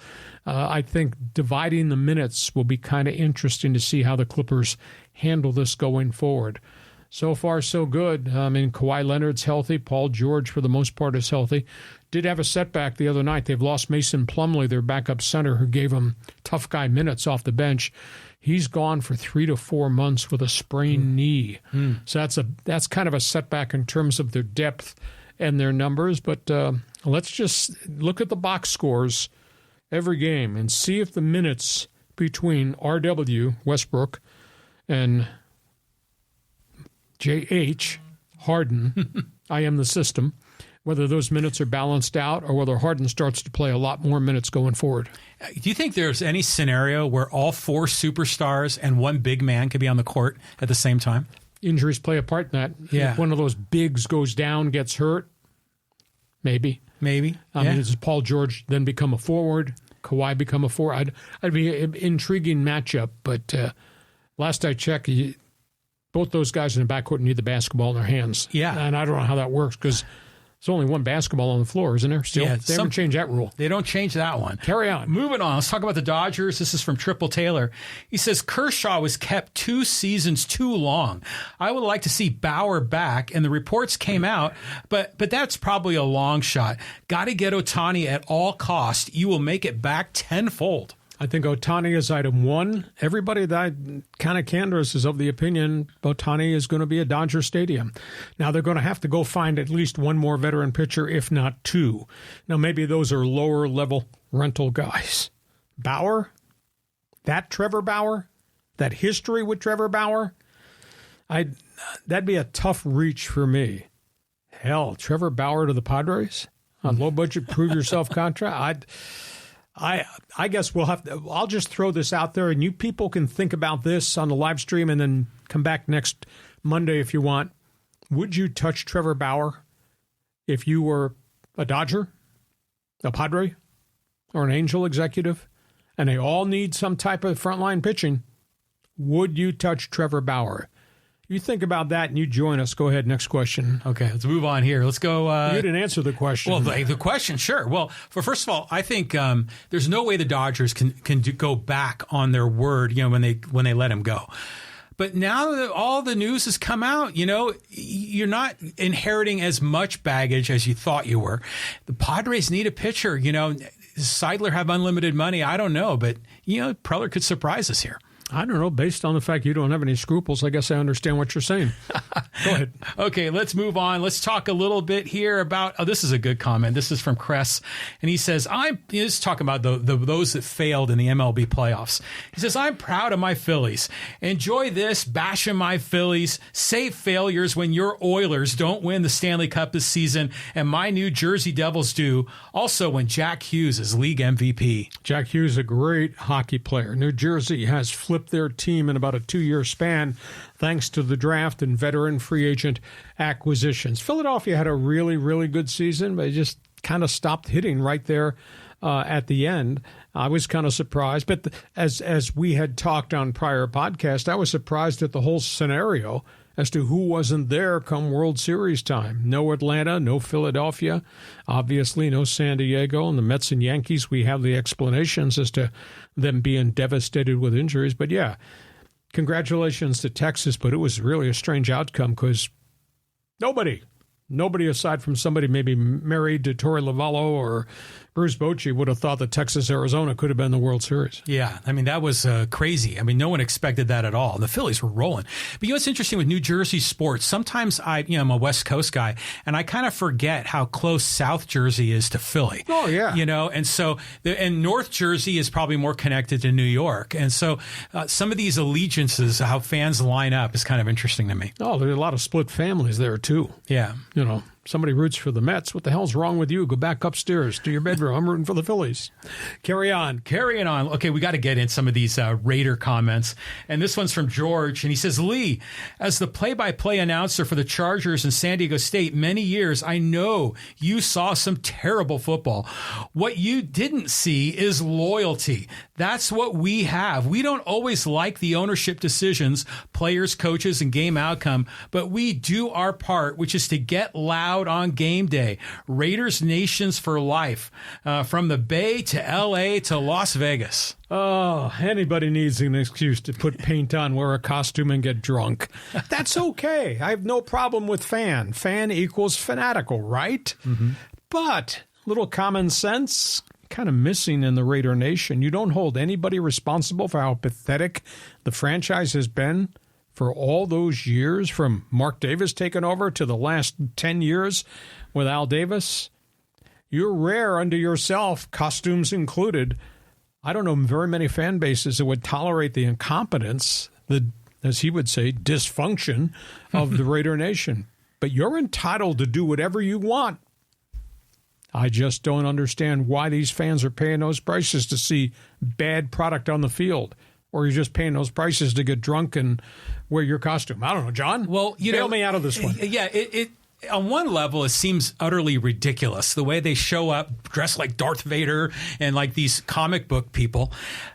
I think dividing the minutes will be kind of interesting to see how the Clippers handle this going forward. So far, so good. I mean, Kawhi Leonard's healthy. Paul George, for the most part, is healthy. Did have a setback the other night. They've lost Mason Plumlee, their backup center, who gave them tough guy minutes off the bench. He's gone for 3 to 4 months with a sprained knee. So that's kind of a setback in terms of their depth and their numbers, but let's just look at the box scores every game and see if the minutes between RW, Westbrook, and JH, Harden, I am the system, whether those minutes are balanced out or whether Harden starts to play a lot more minutes going forward. Do you think there's any scenario where all 4 superstars and 1 big man could be on the court at the same time? Injuries play a part in that. Yeah. If one of those bigs goes down, gets hurt, maybe. Maybe. I mean, does Paul George then become a forward? Kawhi become a 4? I'd be an intriguing matchup, but last I checked, both those guys in the backcourt need the basketball in their hands. Yeah. And I don't know how that works because there's only one basketball on the floor, isn't there? Still, they haven't changed that rule. They don't change that one. Carry on. Moving on. Let's talk about the Dodgers. This is from Triple Taylor. He says, Kershaw was kept 2 seasons too long. I would like to see Bauer back, and the reports came out, but that's probably a long shot. Got to get OHTANI at all costs. You will make it back tenfold. I think OHTANI is item 1. Everybody that kind of canvass is of the opinion OHTANI is going to be at Dodger Stadium. Now, they're going to have to go find at least one more veteran pitcher, if not 2. Now, maybe those are lower-level rental guys. Bauer? That Trevor Bauer? That history with Trevor Bauer? That'd be a tough reach for me. Hell, Trevor Bauer to the Padres? On low-budget, prove-yourself contract? I guess we'll have to. I'll just throw this out there, and you people can think about this on the live stream, and then come back next Monday if you want. Would you touch Trevor Bauer if you were a Dodger, a Padre, or an Angel executive, and they all need some type of frontline pitching? Would you touch Trevor Bauer? You think about that and you join us. Go ahead. Next question. Okay, let's move on here. Let's go. You didn't answer the question. Well, the question, sure. Well, first of all, I think there's no way the Dodgers can go back on their word, when they let him go. But now that all the news has come out, you're not inheriting as much baggage as you thought you were. The Padres need a pitcher. Does Seidler have unlimited money? I don't know, but Preller could surprise us here. I don't know. Based on the fact you don't have any scruples, I guess I understand what you're saying. Go ahead. Okay, let's move on. Let's talk a little bit here about, this is a good comment. This is from Kress. And he says, he's talking about those that failed in the MLB playoffs. He says, I'm proud of my Phillies. Enjoy this, bashing my Phillies. Save failures when your Oilers don't win the Stanley Cup this season, and my New Jersey Devils do. Also, when Jack Hughes is league MVP. Jack Hughes, a great hockey player. New Jersey has flipped their team in about a 2-year span thanks to the draft and veteran free agent acquisitions. Philadelphia had a really, really good season, but it just kind of stopped hitting right there at the end. I was kind of surprised, but as we had talked on prior podcasts, I was surprised at the whole scenario as to who wasn't there come World Series time. No Atlanta, no Philadelphia, obviously no San Diego, and the Mets and Yankees, we have the explanations as to them being devastated with injuries. But yeah, congratulations to Texas, but it was really a strange outcome because nobody aside from somebody maybe married to Torey Lovullo or Bruce Bochy would have thought that Texas-Arizona could have been the World Series. Yeah, that was crazy. No one expected that at all. The Phillies were rolling. But what's interesting with New Jersey sports, sometimes I'm a West Coast guy, and I kind of forget how close South Jersey is to Philly. Oh, yeah. And so, and North Jersey is probably more connected to New York. And so some of these allegiances, how fans line up, is kind of interesting to me. Oh, there's a lot of split families there, too. Yeah. Somebody roots for the Mets. What the hell's wrong with you? Go back upstairs to your bedroom. I'm rooting for the Phillies. Carrying on. Okay, we got to get in some of these Raider comments. And this one's from George. And he says, Lee, as the play-by-play announcer for the Chargers and San Diego State many years, I know you saw some terrible football. What you didn't see is loyalty. That's what we have. We don't always like the ownership decisions, players, coaches, and game outcome, but we do our part, which is to get loud on game day. Raiders Nations for life, from the Bay to L.A. to Las Vegas. Oh, anybody needs an excuse to put paint on, wear a costume, and get drunk. That's okay. I have no problem with fan. Fan equals fanatical, right? Mm-hmm. But little common sense kind of missing in the Raider Nation. You don't hold anybody responsible for how pathetic the franchise has been for all those years, from Mark Davis taking over to the last 10 years with Al Davis. You're rare unto yourself, costumes included. I don't know very many fan bases that would tolerate the incompetence, the, as he would say, dysfunction of the Raider Nation. But you're entitled to do whatever you want. I just don't understand why these fans are paying those prices to see bad product on the field. Or you're just paying those prices to get drunk and wear your costume. I don't know, John. Well, bail me out of this one. Yeah, on one level, it seems utterly ridiculous the way they show up dressed like Darth Vader and like these comic book people.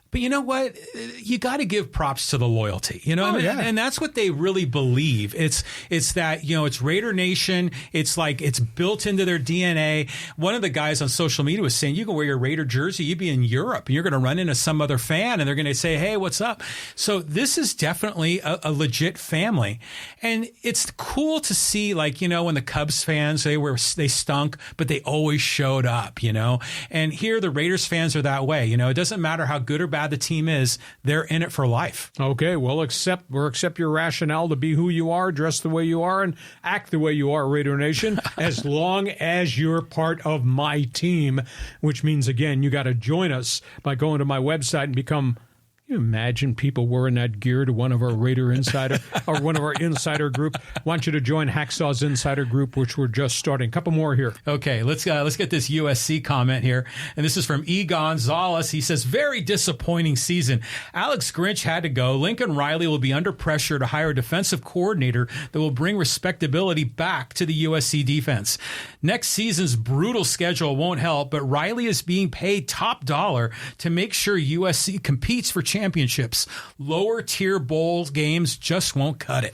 But you know what? You got to give props to the loyalty, you know, and that's what they really believe. It's that, you know, it's Raider Nation. It's like it's built into their DNA. One of the guys on social media was saying, you can wear your Raider jersey, you'd be in Europe and you're going to run into some other fan and they're going to say, hey, what's up? So this is definitely a legit family. And it's cool to see, like, you know, when the Cubs fans, they stunk, but they always showed up, you know, and here the Raiders fans are that way. You know, it doesn't matter how good or bad the team is, they're in it for life. Okay, well, accept your rationale to be who you are, dress the way you are, and act the way you are, Raider Nation, as long as you're part of my team, which means, again, you got to join us by going to my website and become... Can you imagine people wearing that gear to one of our Raider Insider or one of our insider group? I want you to join Hacksaw's insider group, which we're just starting. A couple more here. Okay, let's get this USC comment here. And this is from E. Gonzalez. He says, very disappointing season. Alex Grinch had to go. Lincoln Riley will be under pressure to hire a defensive coordinator that will bring respectability back to the USC defense. Next season's brutal schedule won't help, but Riley is being paid top dollar to make sure USC competes for championships. Lower tier bowl games just won't cut it.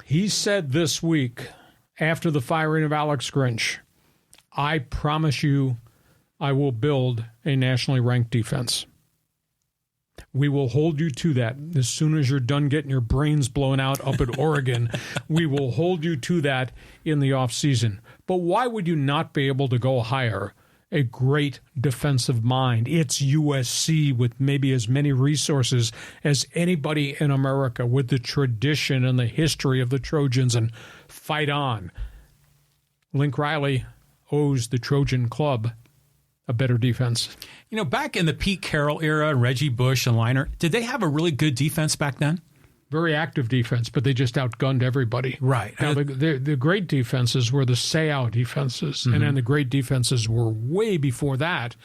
He said this week, after the firing of Alex Grinch, I promise you I will build a nationally ranked defense. We will hold you to that. As soon as you're done getting your brains blown out up at Oregon, we will hold you to that in the offseason. But why would you not be able to go hire a great defensive mind? It's USC with maybe as many resources as anybody in America, with the tradition and the history of the Trojans, and fight on. Link Riley owes the Trojan Club a better defense. You know, back in the Pete Carroll era, Reggie Bush and Liner, did they have a really good defense back then? Very active defense, but they just outgunned everybody. Right. Now, the great defenses were the Seau defenses, and then the great defenses were way before that.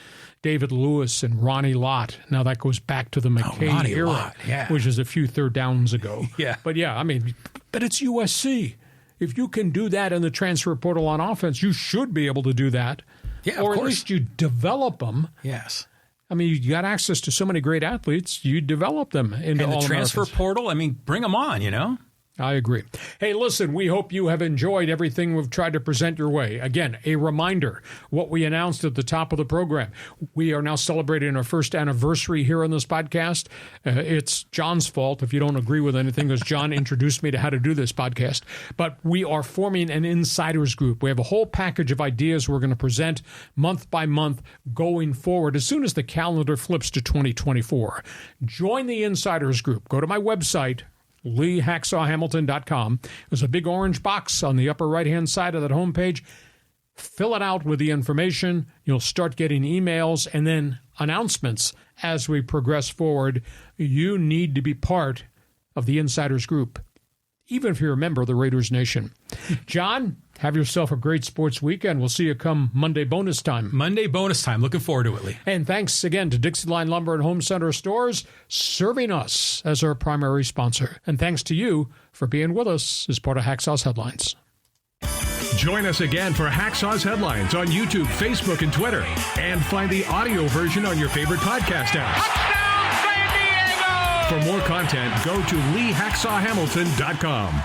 David Lewis and Ronnie Lott. Now, that goes back to the McCain era, Lott, yeah. which is a few third downs ago. Yeah. But, yeah, I mean, but it's USC. If you can do that in the transfer portal on offense, you should be able to do that. Yeah, or of at course. least you develop them. Yes. I mean, you got access to so many great athletes, you develop them into all And the transfer Americans. portal, I mean, bring them on, you know? I agree. Hey, listen, we hope you have enjoyed everything we've tried to present your way. Again, a reminder, what we announced at the top of the program. We are now celebrating our first anniversary here on this podcast. It's John's fault if you don't agree with anything, because John introduced me to how to do this podcast. But we are forming an insiders group. We have a whole package of ideas we're going to present month by month going forward as soon as the calendar flips to 2024. Join the insiders group. Go to my website, LeeHacksawHamilton.com. There's a big orange box on the upper right-hand side of that homepage. Fill it out with the information. You'll start getting emails and then announcements as we progress forward. You need to be part of the Insiders Group, even if you're a member of the Raiders Nation. John, have yourself a great sports weekend. We'll see you come Monday bonus time. Monday bonus time. Looking forward to it, Lee. And thanks again to Dixieline Lumber and Home Center Stores, serving us as our primary sponsor. And thanks to you for being with us as part of Hacksaw's Headlines. Join us again for Hacksaw's Headlines on YouTube, Facebook, and Twitter. And find the audio version on your favorite podcast apps. Touchdown, San Diego! For more content, go to LeeHacksawHamilton.com.